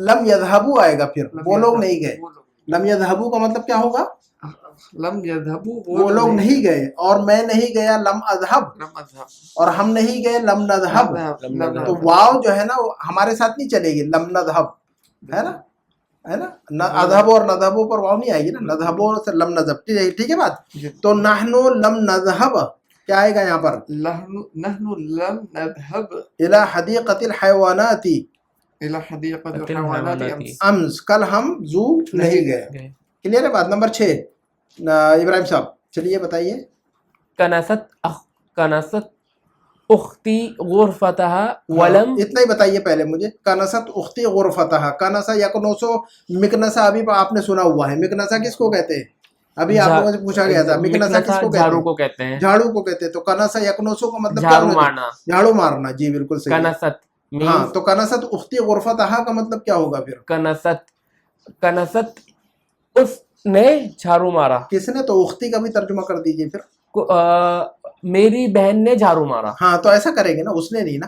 لم يذهبوا آئے گا. پھر وہ لوگ نہیں گئے. لم يذهبوا کا مطلب کیا ہوگا؟ لم يذهبوا وہ لوگ نہیں گئے. اور میں نہیں گیا لم اذهب. اور ہم نہیں گئے لم نذهب. تو واو جو ہے نا ہمارے ساتھ نہیں چلے گی. لم نذهب ہے نا، ہے نا. اذهب اور نذهب پر واو نہیں آئے گی نا. نذهب سے لم نذهب. ٹھیک ہے بات. تو نحن لم نذهب کیا آئے گا یہاں پر؟ نحن لم نذهب الى حدیقۃ الحیوانات. الى حدیقۃ الحیوانات امس. کل ہم زو نہیں گئے. کلیئر ہے بات؟ نمبر 6 ابراہیم صاحب چلیے بتائیے. کنست اختی غرفتها ولم. اتنا ہی بتائیے پہلے مجھے. کنست اختی غرفتها. کنسا یکنوسو مکنسا ابھی آپ نے سنا ہوا ہے. مکنسا کس کو کہتے ہیں؟ ابھی آپ لوگوں سے پوچھا گیا تھا. مکنسا کس کو کہتے ہیں؟ جھاڑو کو کہتے ہیں. تو کنسا یکنوسو کا مطلب جھاڑو مارنا. جھاڑو مارنا. جی بالکل صحیح. کنست. ہاں تو کنست اختی غرفتها کا مطلب کیا ہوگا پھر؟ کنست اس نے جھاڑو مارا. کس نے؟ تو اختی کا بھی ترجمہ کر دیجئے پھر. میری بہن نے جھاڑو مارا. ہاں تو ایسا کریں گے نا، اس نے نہیں نا.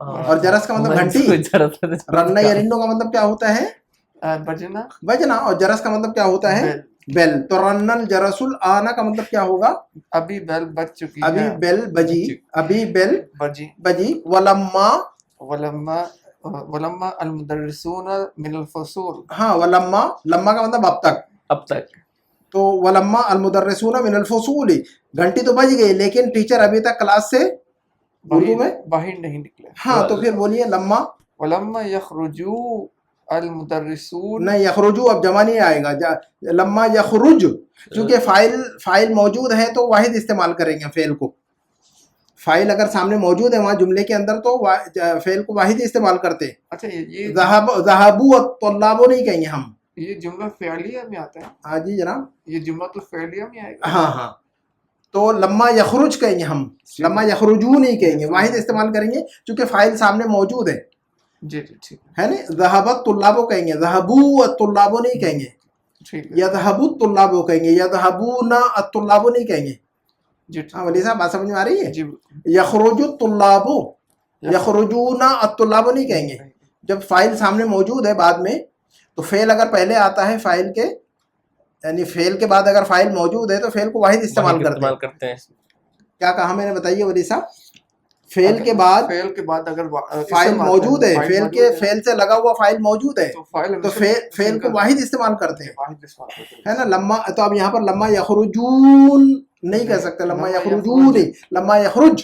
اور جرس کا مطلب گھنٹی. رننا یرنو کا مطلب کیا ہوتا ہے؟ بجنا. بجنا. اور جرس کا مطلب کیا ہوتا ہے؟ بیل. تو رنل جرس الآن کا مطلب کیا ہوگا؟ ابھی بیل بج چکی ہے. ابھی بیل بجی. ابھی بیل بجی. ولما المدرسون من الفصول. ہاں ولما. لما کا مطلب اب تک. اب تک. تو ولما المدرسون من الفصول. گھنٹی تو بج گئی لیکن ٹیچر ابھی تک کلاس سے اردو میں باہر نہیں نکلے. ہاں تو پھر بولیے لما. ولما یخرجوا المدرسون. نہیں یخرجو اب جمع نہیں آئے گا. لما یخرج چونکہ فائل موجود ہے تو واحد استعمال کریں گے فعل کو. فائل اگر سامنے موجود ہے وہاں جملے کے اندر تو فعل کو واحد استعمال کرتے. اچھا یہ ذهبوا الطلاب نہیں کہیں گے ہم. یہ جملہ فعلیہ میں آتا ہے. ہاں جی جناب. یہ جملہ تو فعلیہ میں آئے گا. ہاں ہاں. تو لما یخرج کہیں گے ہم. لما یخرجو نہیں کہیں گے. واحد استعمال کریں گے چونکہ فائل سامنے موجود ہے. جی جی ٹھیک ہے نا. ذهب الطلاب کہیں گے. ذهبوا الطلاب نہیں کہیں گے. يذهب الطلاب کہیں گے. يذهبون الطلاب نہیں کہیں گے. ہاں ولی صاحب بات سمجھ میں آ رہی ہے. یخرج الطلاب. یخرجون الطلاب نہیں کہیں گے. جب فائل سامنے موجود ہے بعد میں تو فعل اگر پہلے آتا ہے فائل کے یعنی فعل کے بعد اگر فائل موجود ہے تو فعل کو واحد استعمال کرتے ہیں. کیا کہا میں نے بتائیے ولی صاحب. فعل کے بعد اگر فائل موجود ہے فعل سے لگا ہوا فائل موجود ہے تو فعل کو واحد استعمال کرتے ہیں ہے نا. لما تو اب یہاں پر لما یخرجون نہیں کہہ سکتے. لما یخرجون لما یخرج.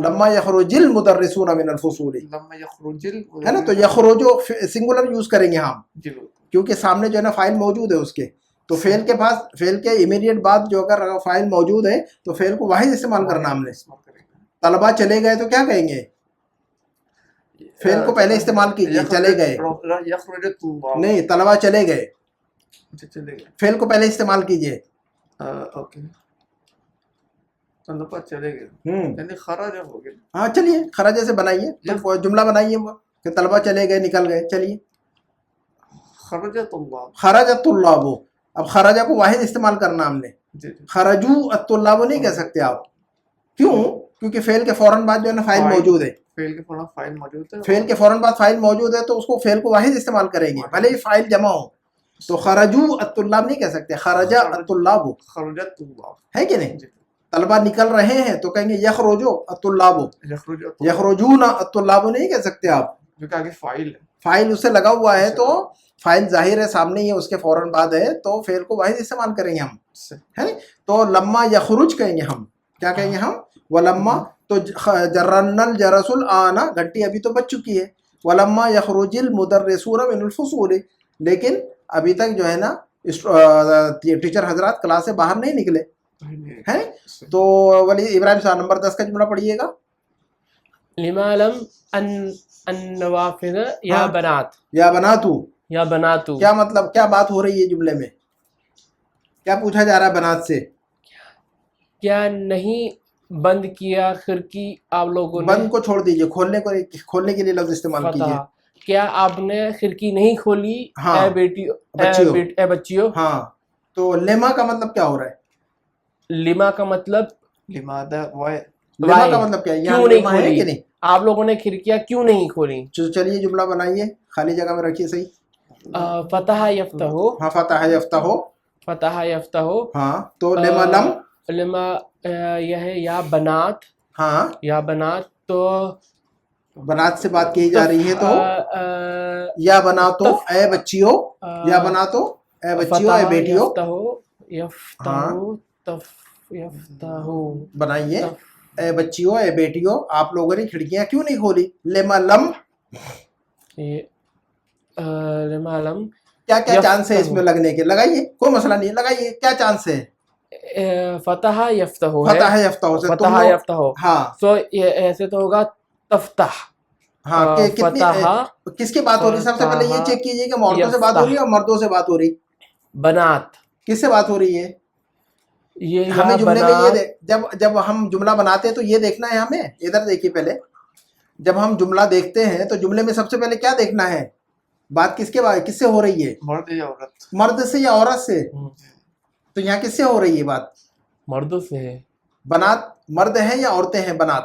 لما یخرج المدرسون من الفصول ہے نا. تو یخرجو سنگولر یوز کریں گے ہم کیونکہ سامنے جو ہے نا فائل موجود ہے اس کے. تو فعل کے پاس فعل کے امیڈیٹ بعد جو اگر فائل موجود ہے تو فعل کو واحد استعمال کرنا ہم نے. طلبا چلے گئے تو کیا کہیں گے؟ فعل کو پہلے استعمال کیجئے. چلے گئے نہیں. طلبا چلے گئے. فعل کو پہلے استعمال کیجئے. طلبا چلے گئے یعنی خرج ہو گئے. ہاں چلیے خرج سے بنائیے. جملہ بنائیے کہ طلبا چلے گئے نکل گئے. چلیے خرجت اللہ. خرجت الطلاب. اب خرجہ کو واحد استعمال کرنا ہم نے. خرجو الطلاب نہیں کہہ سکتے آپ. کیوں؟ کیونکہ فعل کے فوراً بعد جو ہے نا فائل موجود ہے. فعل کے فوراً فائل موجود ہے. فعل کے فوراً بعد فائل موجود ہے تو اس کو فعل کو واحد استعمال کریں گے بھلے ہی فائل جمع ہو. تو خرجو الطلاب نہیں کہہ سکتے. خرجہ الطلاب. خرجت اللہ ہے کہ نہیں. طلبا نکل رہے ہیں تو کہیں گے یخرجو الطلاب. یخرجون الطلاب نہیں کہہ سکتے آپ کیونکہ آگے فائل ہے. فائل اس سے لگا ہوا ہے تو فائل ظاہر ہے سامنے ہی ہے اس کے فوراً بعد ہے تو فعل کو واحد استعمال کریں گے ہم ہے نا. تو لما یخرج کہیں گے ہم. کیا کہیں گے ہم؟ ولما. تو جرن الجرس الآن گھنٹی ابھی تو بج چکی ہے. ولما یخرج المدرسون من الفصول لیکن ابھی تک جو ہے نا ٹیچر حضرات کلاس سے باہر نہیں نکلے ہیں. تو ولی ابراہیم صاحب نمبر 10 کا جملہ پڑھیے گا. لما لم النوافذ یا بنات. یا بناتو. یا بناتو کیا مطلب کیا بات ہو رہی ہے جملے میں؟ کیا پوچھا جا رہا ہے بنات سے؟ کیا نہیں بند کیا کھڑکی آپ لوگوں نے؟ بند کو چھوڑ دیجئے. کھولنے کے لیے لفظ استعمال کیجئے. کیا آپ نے کھڑکی نہیں کھولی اے بیٹیو اے بچیوں؟ ہاں. تو لما کا مطلب کیا ہو رہا ہے؟ لما کا مطلب لماذا لما کا مطلب کیا ہے؟ کیوں نہیں کھولی؟ آپ لوگوں نے کھڑکیاں کیوں نہیں کھولی؟ چلیے جملہ بنائیے. خالی جگہ میں رکھیے. صحیح. فتح یفتح. ہاں فتح یفتح. فتح یفتح. ہاں. تو لما لم لما یہ ہے یا بنات. ہاں یا بنات. تو بنات سے بات کی جا رہی ہے تو یا بناتو اے بچیوں. یا بناتو اے بچیوں اے بیٹیوں. یفتح بنائیے. اے بچیوں اے بیٹیوں آپ لوگوں نے کھڑکیاں کیوں نہیں کھولی؟ لما لم. لما لم. کیا کیا چانس ہے اس میں لگنے کے؟ لگائیے کوئی مسئلہ نہیں. لگائیے کیا چانس ہے؟ فتح یفتح. فتح یفتح سے فتح یفتح. ہاں. تو ایسے تو ہوگا تفتح. ہاں. کس کی بات ہو رہی ہے؟ سب سے پہلے یہ چیک کیجئے کہ عورتوں سے بات ہو رہی ہے اور مردوں سے بات ہو رہی؟ بنات. کس سے بات ہو رہی ہے؟ یہ ہمیں جملے میں یہ جب ہم جملہ بناتے ہیں تو یہ دیکھنا ہے ہمیں. ادھر دیکھیے پہلے. جب ہم جملہ دیکھتے ہیں تو جملے میں سب سے پہلے کیا دیکھنا ہے؟ بات کس سے ہو رہی ہے؟ مرد یا عورت. مرد سے یا عورت سے؟ تو یہاں کس سے ہو رہی ہے بات؟ مردوں سے ہے. بنات مرد ہیں یا عورتیں ہیں بنات؟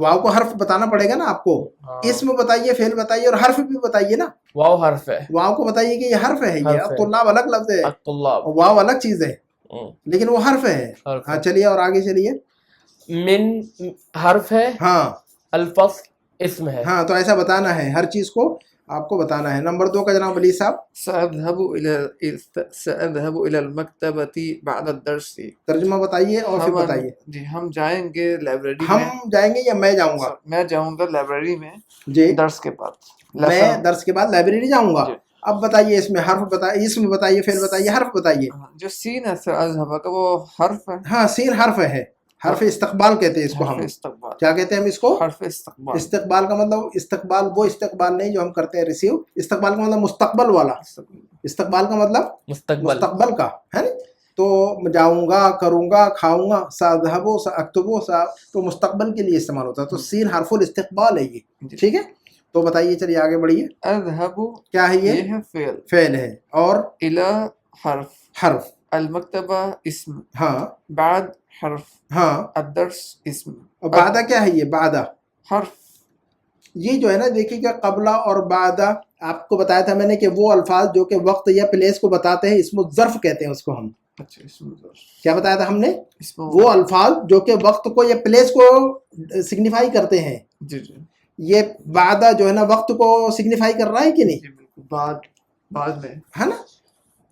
واو کو حرف بتانا پڑے گا نا آپ کو. اسم بتائیے, فعل بتائیے, اور حرف بھی بتائیے نا. واو حرف ہے, واو کو بتائیے کہ یہ حرف ہے. یہ حرف ہے. الطلاب الگ لفظ ہے, الطلاب واو الگ چیز ہے, لیکن وہ حرف ہے. حرف ہاں ہے. چلیے اور آگے چلیے. من حرف ہے, ہاں الفصل اسم ہے. ہاں, تو ایسا بتانا ہے, ہر چیز کو آپ کو بتانا ہے. نمبر 2 کا جناب ولی صاحب. سأذهب إلى المكتبة بعد الدرس. ترجمہ بتائیے اور پھر بتائیے. جی, ہم جائیں گے لائبریری میں. ہم جائیں گے یا میں جاؤں گا؟ میں جاؤں گا لائبریری میں جی, درس کے بعد. میں درس کے بعد لائبریری جاؤں گا. جی. اب بتائیے اس میں حرف بتائیے, اسم بتائیے, فعل بتائیے, حرف بتائیے. جو سین ہے سأذهب کا, وہ حرف ہے. ہاں سین حرف ہے, حرف استقبال کہتے ہیں اس کو ہم. حرف استقبال. کیا کہتے ہیں ہم اس کو؟ حرف استقبال. استقبال کا مطلب, استقبال وہ استقبال نہیں جو ہم کرتے ہیں ریسیو. استقبال کا مطلب مستقبل والا. استقبال کا مطلب مستقبل کا ہے نا. تو جاؤں گا, کروں گا, کھاؤں گا. ساذهب, ساکتب, تو مستقبل کے لیے استعمال ہوتا ہے. تو سین حرف الاستقبال ہے یہ. ٹھیک ہے, تو بتائیے, چلیے آگے بڑھیے. اذهب کیا ہے یہ ہے فعل. فعل ہے. اور الى حرف. حرف. المکتبہ اسم. ہاں بعد حرف. ہاں. الدرس اسم. اور بعدہ کیا ہے یہ؟ بعدہ حرف. یہ جو ہے نا, دیکھیے کہ قبلہ اور بعدہ آپ کو بتایا تھا میں نے کہ وہ الفاظ جو کہ وقت یا پلیس کو بتاتے ہیں, اسم الظرف کہتے ہیں اس کو ہم. اچھا, اسم ظرف. کیا بتایا تھا ہم نے؟ وہ الفاظ جو کہ وقت کو یا پلیس کو سگنیفائی کرتے ہیں. جی جی. یہ بعدہ جو ہے نا وقت کو سگنیفائی کر رہا ہے کہ نہیں؟ جی بالکل. بعد میں ہے نا,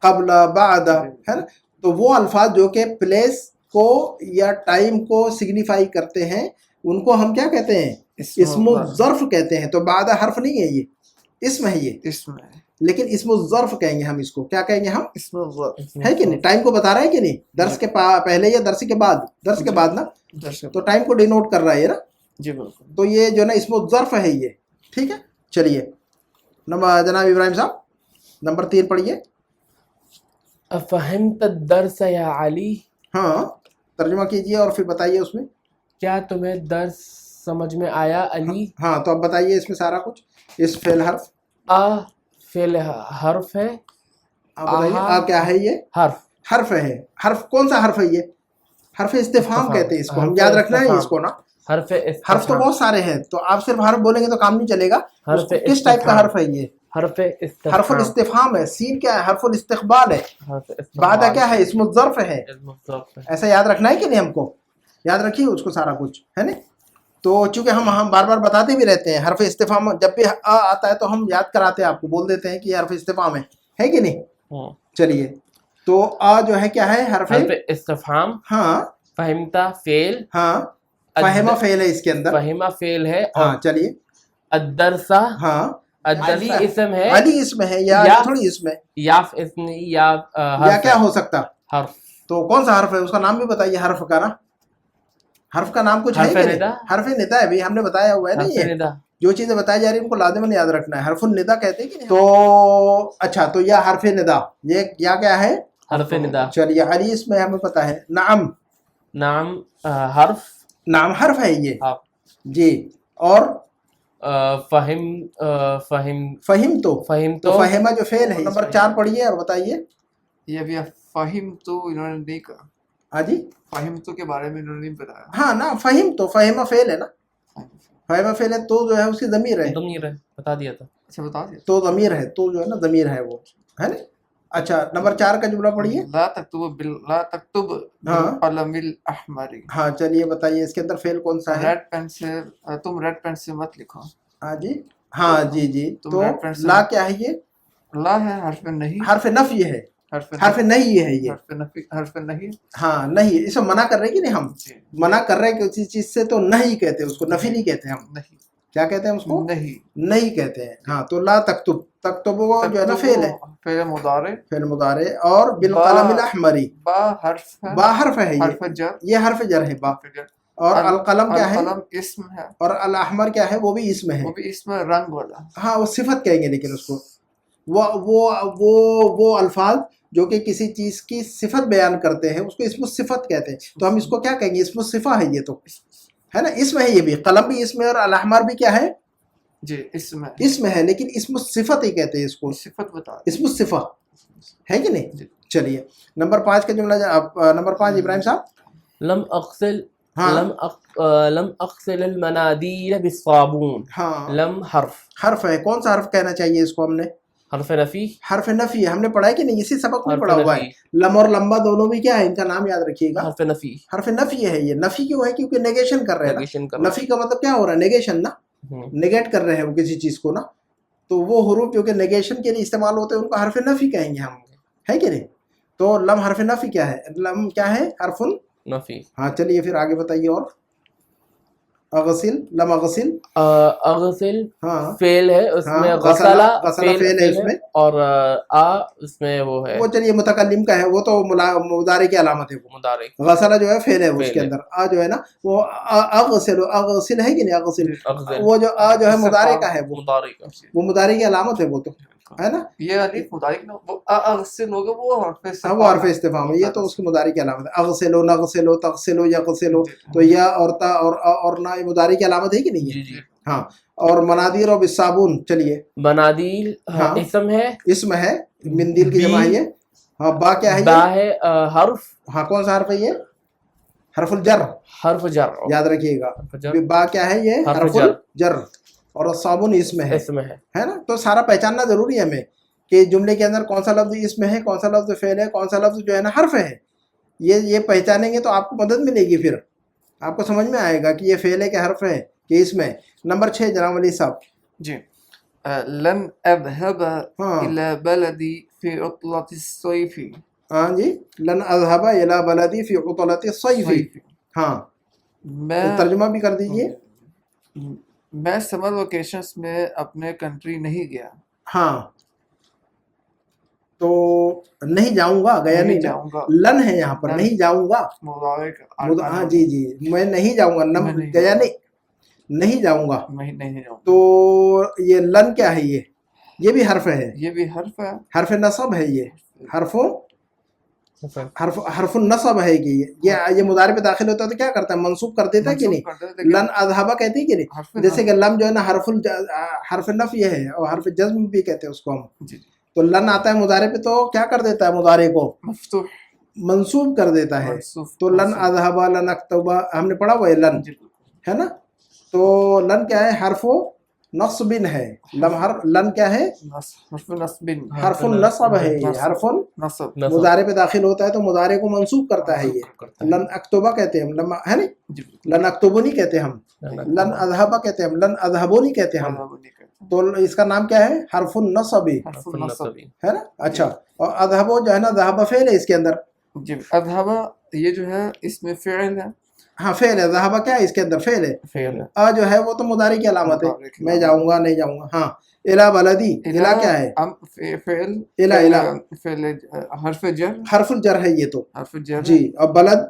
قبل بعد ہے نا. تو وہ الفاظ جو کہ پلیس کو یا ٹائم کو سگنیفائی کرتے ہیں, ان کو ہم کیا کہتے ہیں؟ اسم الظرف کہتے ہیں. تو بعد حرف نہیں ہے, یہ اسم ہے. یہ اسم ہے, لیکن اسم الظرف کہیں گے ہم اس کو. کیا کہیں گے ہم؟ اسم الظرف ہے کہ نہیں؟ ٹائم کو بتا رہا ہے کہ نہیں؟ درس کے پہلے یا درس کے بعد؟ درس کے بعد نا, تو ٹائم کو ڈینوٹ کر رہا ہے نا. جی بالکل. تو یہ جو ہے نا اسم الظرف ہے یہ. ٹھیک ہے, چلیے جناب ابراہیم صاحب نمبر 3 پڑھیے. فہمت الدرس یا علی. ہاں, ترجمہ کیجئے اور پھر بتائیے اس میں. کیا تمہیں درس سمجھ میں آیا علی؟ ہاں, تو اب بتائیے اس میں سارا کچھ. اس فعل حرف. فعل حرف ہے. بتائیے کیا ہے یہ؟ حرف ہے. حرف کون سا حرف ہے یہ؟ حرف استفہام کہتے ہیں اس کو. ہم یاد رکھنا ہے اس کو نا. حرف تو بہت سارے ہیں, تو آپ صرف حرف بولیں گے تو کام نہیں چلے گا. کس ٹائپ کا حرف ہے یہ؟ حرف الاستفہام ہے. سین کیا ہے؟ حرف الاستقبال ہے. بعد کیا ہے؟ اسم الظرف ہے. ایسا یاد رکھنا ہے کہ نہیں؟ ہم کو یاد رکھیے اس کو سارا کچھ ہے نا. تو چونکہ ہم بار بار بتاتے بھی رہتے ہیں, حرف استفہام جب بھی آتا ہے تو ہم یاد کراتے ہیں آپ کو, بول دیتے ہیں کہ یہ حرف استفہام ہے کہ نہیں. چلیے, تو جو ہے کیا ہے؟ حرف استفہام. ہاں. فہمتا فعل. ہاں, فہمہ فعل ہے اس کے اندر. فہمہ فعل ہے. ہاں چلیے. الدرسہ. ہاں, علی اسم ہے. علی اسم ہے, یا تھوڑی اسم ہے. یا کیا ہو سکتا؟ حرف. تو کون سا حرف ہے؟ اس کا نام بھی بتائیے حرف کا نا. حرف کا نام کچھ ہے کہ نہیں؟ حرف ندا ہے بھائی, ہم نے بتایا ہوا ہے نا. یہ جو چیزیں بتائی جا رہی ہیں ان کو لازماً یاد رکھنا ہے. حرف الندا کہتے ہیں کہ نہیں. تو اچھا, تو یہ حرف ندا, یہ کیا ہے؟ حرف ندا. چلیے, علی اسم ہے, ہمیں پتا ہے. نعم. نعم حرف. نعم حرف ہے یہ. جی. اور فہم تو فہمہ جو فعل ہے. نمبر 4 پڑھیے اور بتائیے. یہ ابھی فہم تو انہوں نے نہیں کہا. ہاں جی, فہم تو کے بارے میں انہوں نے نہیں بتایا. ہاں نا, فہم تو فہمہ فعل ہے نا. فہمہ فعل ہے تو جو ہے اس کی ضمیر ہے. بتا دیا تھا. اچھا, بتا دیا. تو ضمیر ہے, تو جو ہے نا ضمیر ہے وہ, ہے نا. اچھا, نمبر 4 کا جملہ پڑھیے. لا تکتب بالقلم الاحمر. ہاں چلیے بتائیے, اس کے اندر فعل کون سا ہے؟ ریڈ پین سے, تم ریڈ پین سے مت لکھو. ہاں جی, ہاں جی جی. تو لا کیا ہے یہ؟ لا ہے حرف نہیں. حرف نفی ہے. حرف نہیں ہے یہ. حرف نہیں. ہاں نہیں, اس میں منع کر رہے کہ نہیں, ہم منع کر رہے ہیں کسی چیز سے تو نہیں کہتے اس کو, نفی نہیں کہتے ہم. نہیں, کیا کہتے ہیں اس کو؟ نہیں کہتے ہیں. ہاں, تو لا تکتب, تکتب جو ہے نا فعل ہے, فعل مضارع. اور بالقلم الاحمر, با حرف ہے. با حرف ہے یہ حرف جر ہے با. اور القلم کیا ہے؟ القلم اسم ہے. اور الاحمر کیا ہے؟ وہ بھی اسم ہے. وہ بھی اسم رنگ والا. ہاں, وہ صفت کہیں گے, لیکن اس کو وہ الفاظ جو کہ کسی چیز کی صفت بیان کرتے ہیں اس کو اسم الصفت کہتے ہیں. تو ہم اس کو کیا کہیں گے؟ اسم الصفہ ہے یہ, تو ہے نا, اسم ہے یہ بھی. قلم بھی اسم ہے, اور الاحمر بھی کیا ہے؟ جی اسم ہے, لیکن اسم الصفت ہی کہتے ہیں اس کو. صفت بتا, اسم الصفہ ہے کہ نہیں. چلیے, نمبر 5 کا جملہ. نمبر 5 ابراہیم صاحب. لم اغسل ہاں لم اغسل المنادیل بالصابون. ہاں لم حرف حرف ہے. کون سا حرف کہنا چاہیے اس کو ہم نے؟ حرف نفی. حرف نفی ہے. ہم نے پڑھا ہے کہ نہیں؟ اسی سبق میں حرف پڑھا ہوا ہے. نفی. لم اور لمبا دونوں بھی کیا ہے؟ ان کا نام یاد رکھیے گا. حرف نفی. حرف نفی ہے. یہ نفی کیوں ہے؟ کیونکہ نیگیشن کر رہے ہیں نا. نیگیشن کر رہا نفی کا مطلب کیا ہو رہا ہے؟ نیگیشن نا. نیگیٹ کر رہے ہیں وہ کسی چیز کو نا. تو وہ حروف جو کہ نیگیشن کے لیے استعمال ہوتے ہیں ان کو حرف نفی کہیں گے ہم, ہے کہ نہیں؟ تو لم حرف نفی کیا ہے؟ لم کیا ہے؟ حرف نفی. ہاں چلیے پھر آگے بتائیے. اور اغسل, لم اغسل. اغسل ہاں فعل ہے اس ہاں, میں, غسلہ غسلہ فعل ہے اس میں, اور اس میں وہ ہے وہ چلیے متکلم کا ہے, وہ تو مضارع کی علامت ہے. وہ مضارع. غسلہ جو ہے فعل ہے اس کے فعل ہے. اندر. آ جو ہے نا وہ اغسل, اغسل ہے کہ نہیں؟ اغسل اغسل. وہ جو آ جو ہے مضارع کا ہے, مضارع کا. وہ مضارع کی علامت ہے وہ تو, ہے نا. یہ الف مضارع کا وہ اغسل ہوگا, وہ حرف استفہام. وہ حرف استفہام ہے, یہ تو اس کی مضارع کی علامت ہے. اغسلو, نغسلو, تغسلو, یغسلو, تو یا اور تا اور نا یہ مضارع کی علامت ہے کہ نہیں ہے؟ جی جی. ہاں. اور منادیر و بالصابون, چلیے منادیل ہاں اسم ہے, اسم ہے, مندیل کی جمع ہے یہ. ہاں با کیا ہے؟ با ہے حرف. ہاں کون سا حرف ہے یہ؟ حرف الجر. حرف جر یاد رکھیے گا. حرف جر. با کیا ہے؟ یہ حرف حرف جر. الجر. اور صابون اسم ہے, اسم ہے. ہے نا. تو سارا پہچاننا ضروری ہے ہمیں کہ جملے کے اندر کون سا لفظ اسم ہے, کون سا لفظ فعل ہے, کون سا لفظ جو ہے نا حرف ہے. یہ پہچانیں گے تو آپ کو مدد ملے گی, پھر آپ کو سمجھ میں آئے گا کہ یہ فعل ہے کہ حرف ہے کہ اسم ہے. نمبر 6 جناب ولی صاحب. جی. لن اذهب ہاں الى بلدي في عطلة الصيف. ہاں جی, لن اذهب الى بلدي في عطلة الصيف. ہاں میں ترجمہ بھی کر دیجئے. میں سمر ویکیشنز میں اپنے کنٹری نہیں گیا. ہاں تو نہیں جاؤں گا, گیا نہیں جاؤں گا. لن ہے یہاں پر, نہیں جاؤں گا. مضارع کا. ہاں جی جی, میں نہیں جاؤں گا, گیا نہیں جاؤں گا. نہیں جاؤں. تو یہ لن کیا ہے؟ یہ بھی حرف ہے, یہ بھی حرف ہے, حرف نصب ہے. یہ حرف النصب ہے کہ یہ مضارع پہ داخل ہوتا ہے تو کیا کرتا ہے؟ منصوب کر دیتا ہے کہ نہیں؟ لن اذهب کہتے ہیں کہ نہیں؟ جیسے کہ لم جو ہے نا حرف نفی ہے, اور حرف جزم بھی کہتے ہیں اس کو ہم. تو لن آتا ہے مضارع پہ تو کیا کر دیتا ہے؟ مضارع کو مفتوح منصوب کر دیتا ہے. تو لن اذهب, لن اکتب, ہم نے پڑھا ہوا ہے لن, ہے نا. تو لن کیا ہے؟ حرف نصب ہے. لن کیا ہے؟ حرف نصب. حرف النصب ہے. یہ حرف نصب مضارع پہ داخل ہوتا ہے تو مضارع کو منصوب کرتا ہے. یہ لن اکتبہ کہتے ہیں ہم, ہے نہیں. لن اکتبو نہیں کہتے ہم, لن اذهب کہتے ہیں ہم, لن اذهبو نہیں کہتے ہم. تو اس کا نام کیا ہے؟ حرف النصب ہے نا. اچھا, اور اذهبو جو ہے نا ذهب فعل ہے اس کے اندر. جی. اذهب یہ جو ہے اس میں فعل ہے. ہاں فعل ہے. ذهب کیا ہے؟ اس کے اندر فعل ہے. آ جو ہے وہ تو مضارع کی علامت ہے, میں جاؤں گا, نہیں جاؤں گا. ہاں الى بلدی, الى کیا ہے؟ فعل. الى فعل حرف جر. حرف الجر ہے یہ تو. حرف جر جی. اور بلد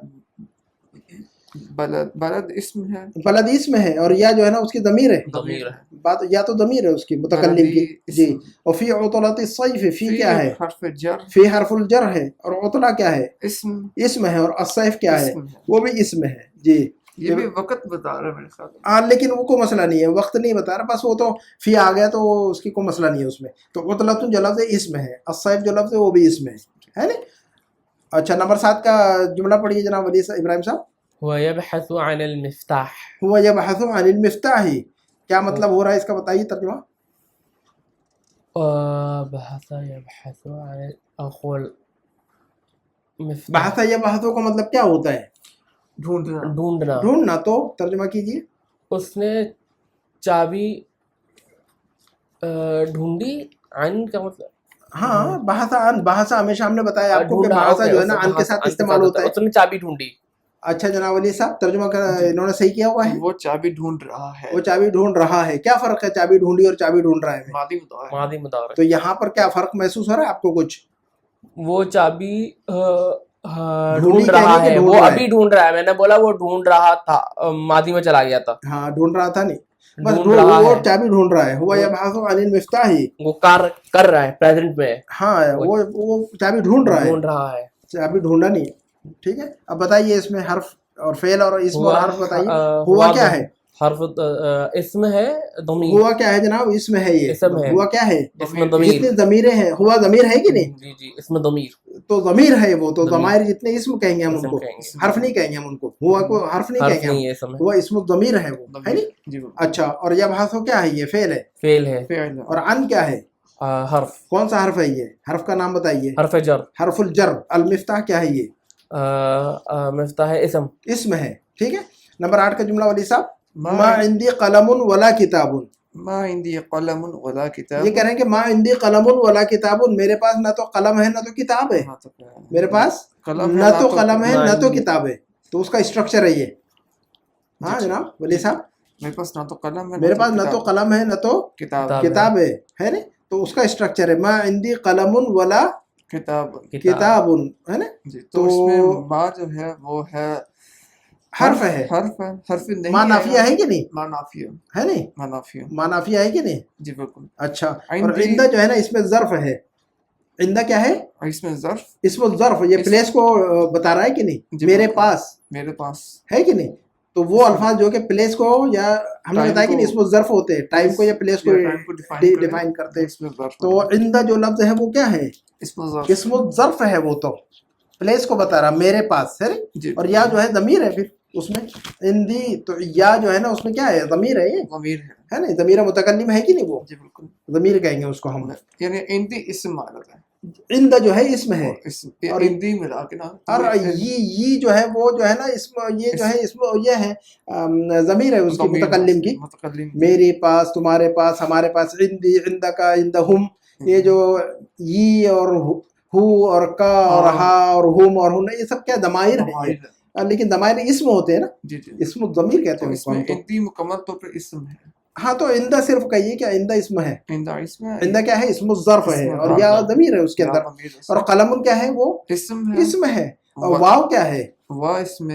اسم ہے. بلد اسم ہے, اور یا جو ہے نا اس کی ضمیر ہے. ضمیر ہے. بات یا تو ضمیر ہے اس کی متکلم کی. جی. اور فی عطلۃ الصیف, فی کیا ہے؟ حرف جر. فی حرف الجر ہے, اور عطلہ کیا ہے؟ اسم ہے. اور الصیف کیا ہے؟ وہ بھی اسم ہے. جی. یہ بھی وقت بتا رہا ہے میرے ساتھ. لیکن وہ کوئی مسئلہ نہیں ہے, وقت نہیں بتا رہا, بس وہ تو فی آ گیا تو اس کی کوئی مسئلہ نہیں ہے اس میں. تو عطلۃ جو لفظ ہے اسم ہے, الصیف جو لفظ ہے وہ بھی اسم ہے نا. اچھا نمبر 7 کا جملہ پڑھیے جناب ولی ابراہیم صاحب. هو يبحث عن المفتاح. هو يبحث عن المفتاح, کیا مطلب ہو رہا ہے اس کا؟ بتائیے ترجمہ. بحث يبحث عن اقول بحث يبحث کا مطلب کیا ہوتا ہے؟ ڈھونڈنا. ڈھونڈنا. تو ترجمہ کیجیے. اس نے چابی ڈھونڈی. عن کا مطلب ہاں بحث عن, بحث ہمیشہ ہم نے بتایا آپ کو کہ بحث جو ہے نا عن کے ساتھ استعمال ہوتا ہے. اس نے چابی ڈھونڈی. اچھا جناب ولی صاحب, ترجمہ انہوں نے صحیح کیا ہوا ہے. وہ چابی ڈھونڈ رہا ہے. وہ چابی ڈھونڈ رہا ہے. کیا فرق ہے چابی ڈھونڈی اور چابی ڈھونڈ رہا ہے؟ ماضی مضارع. تو یہاں پر کیا فرق محسوس ہو رہا ہے آپ کو کچھ؟ وہ چابی ڈھونڈ رہا ہے, وہ ابھی ڈھونڈ رہا ہے. میں نے بولا وہ ڈھونڈ رہا تھا, ماضی میں چلا گیا تھا. ہاں ڈھونڈ رہا تھا نہیں, بس وہ چابی ڈھونڈ رہا ہے. ہوا یبحث عن المفتاح, وہ کار کر رہا ہے پریزنٹ میں. ہاں وہ چابی ڈھونڈ رہا ہے, چابی ڈھونڈا نہیں. ٹھیک ہے. اب بتائیے اس میں حرف اور فعل اور اسم اور حرف بتائیے. ہوا کیا ہے؟ حرف اسم ہے ضمیر ہوا کیا ہے جناب؟ اسم ہے یہ. اسم ہے. ہوا کیا ہے؟ اسم ضمیر. جتنے ضمیریں ہیں ہوا ضمیر ہے کہ نہیں؟ جی جی اسم ضمیر تو ضمیر ہے وہ. تو ضمیر. ضمائر جتنے اسم کہیں گے ہم ان اسم کو, کہیں گے. حرف نہیں کہیں گے ہم ان کو. ہوا کو حرف نہیں حرف کہیں گے نہیں ہم, ہے اسم ہے. ہوا اسم ضمیر ہے وہ, ہے نہیں؟ جی اچھا, اور یہ بحثو کیا ہے؟ یہ فعل ہے. فعل ہے. فعل اور ان کیا ہے؟ حرف. کون سا حرف ہے یہ؟ حرف کا نام بتائیے. حرف جر. حرف الجر. المفتاح کیا ہے یہ؟ مفتاح اسم. اسم ہے. ٹھیک ہے. نمبر 8 کا جملہ ولی صاحب. ما ما عندی قلم ولا کتاب. ما عندي قلم ولا کتاب. یہ کہہ رہے ہیں کہ ما عندی قلم ولا کتاب, میرے پاس نہ تو قلم ہے نہ تو کتاب ہے. میرے پاس نہ تو قلم ہے نہ تو کتاب ہے. تو اس کا اسٹرکچر ہے یہ. ہاں جناب ولی صاحب, میرے پاس نہ تو قلم ہے میرے پاس نہ تو قلم ہے نہ تو کتاب کتاب ہے نا. تو اس کا اسٹرکچر ہے ما عندی قلم ولا کتاب, ہے نا. جی. تو اس میں ما جو ہے وہ ہے حرف ہے. حرف نہیں ما نافیہ ہے کہ نہیں؟ ما نافیہ ہے نہیں. ما نافیہ. ما نافیہ ہے کہ نہیں؟ جی بالکل. اچھا, اور عندہ جو ہے نا اس میں ظرف ہے. عندہ کیا ہے؟ اس میں ظرف, اسم الظرف, یہ پلیس کو بتا رہا ہے کہ نہیں؟ میرے پاس میرے پاس ہے کہ نہیں. تو وہ الفاظ جو کہ پلیس کو, یا ہم نے بتایا کہ نہیں اسم الظرف ہوتے ہیں, ٹائم کو یا پلیس کو ڈیفائن کرتے ہیں. تو عندہ جو لفظ ہے وہ کیا ہے؟ اسم الظرف ہے. وہ تو پلیس کو بتا رہا میرے پاس ہے. اور یا جو ہے ضمیر ہے پھر اس میں عندی. تو یا جو ہے نا اس میں کیا ہے؟ ضمیر ہے. یہ ضمیر ہے نا, ضمیر متکلم ہے کہ نہیں؟ وہ جی بالکل ضمیر کہیں گے اس کو ہم. یعنی عندی اسم معنی ہے. عندہ جو ہے اسم ہے. اور عندی ملا کے نا, اور یہ جو ہے وہ جو ہے نا اسم, یہ جو ہے اسم, یہ ہے ضمیر ہے اس کی متکلم کی. میرے پاس, تمہارے پاس, ہمارے پاس. عندی, عندہ کا, عندہم, یہ جو یہ اور ہو اور کا اور ہا اور ہم اور ہن, یہ سب کیا ضمائر ہیں. لیکن ضمائر اسم ہوتے ہیں نا. جی جی اسم ضمیر کہتے ہیں اس میں عندی مکمل طور پر اسم ہے. ہاں, تو عندہ صرف کہیے کہ عندہ اسم ہے. عندہ کیا ہے؟ اسم الظرف ہے. اور یا ضمیر ہے اس کے اندر. اور قلم کیا ہے؟ وہ اسم ہے. اور واو کیا ہے؟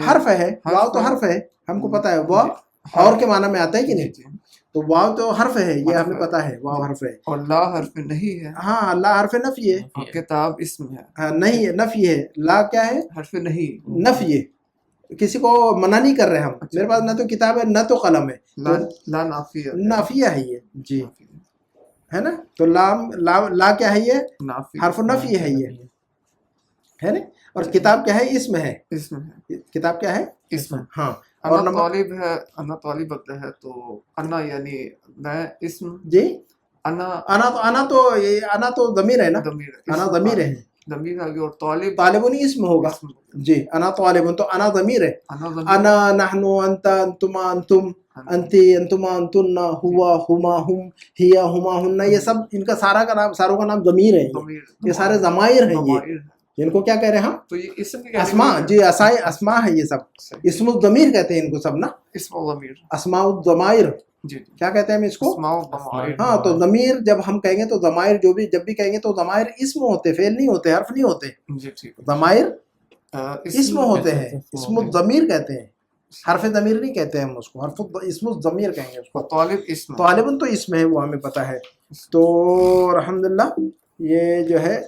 حرف ہے. واو تو حرف ہے, ہم کو پتا ہے. واو اور کے معنی میں آتا ہے کہ نہیں؟ تو واو تو حرف ہے, یہ ہمیں پتا ہے. واو حرف ہے. اور لا حرف نہیں ہے. ہاں, اللہ حرف نفی ہے. کتاب اسم ہے. نہیں ہے, نفی ہے. لا کیا ہے؟ حرف نہیں, نفی ہے. کسی کو منع نہیں کر رہے ہم. میرے پاس نہ تو کتاب ہے نہ تو قلم ہے. لا نافیہ, نافیہ ہے یہ. جی ہے نا. تو لا کیا ہے؟ یہ حرف نفی ہے. یہ ہے نا. اور کتاب کیا ہے؟ اسم ہے. کتاب کیا ہے؟ اسم. ہاں. اور طالب ہے, انا طالب ہے. تو انا یعنی میں اسم. جی انا تو ضمیر ہے نا. انا ضمیر ہے. ضمیر آگے. اور طالبون اسم ہوگا. جی, انا طالبون تو انا ضمیر ہے. انا, نحن, انت, انتما, انتم, انتی, انتما, انتن, ہوا, ہما, ہم, ہیا, ہما, ہن, یہ سب ان کا سارا کا نام, ساروں کا نام ضمیر ہے. یہ سارے ضمائر ہیں. یہ ان کو کیا کہہ رہے ہیں ہم؟ تو یہ اسم اسما. جی, اسما ہے یہ سب. اسم الضمیر کہتے ہیں ان کو سب نا. اسم الضمیر, اسماء الضمائر. جی کیا کہتے ہیں ہم اس کو؟ ہاں, تو ضمیر جب ہم کہیں گے تو ضمائر جو بھی جب بھی کہیں گے تو ضمائر اسم ہوتے, فعل نہیں ہوتے, حرف نہیں ہوتے. ضمائر اسم ہوتے ہیں. اسم الضمیر کہتے ہیں, حرف ضمیر نہیں کہتے ہیں ہم اس کو. حرف اسم الضمیر کہیں گے اس کو. طالبن تو اسم ہے, وہ ہمیں پتا ہے. تو الحمدللہ یہ جو ہے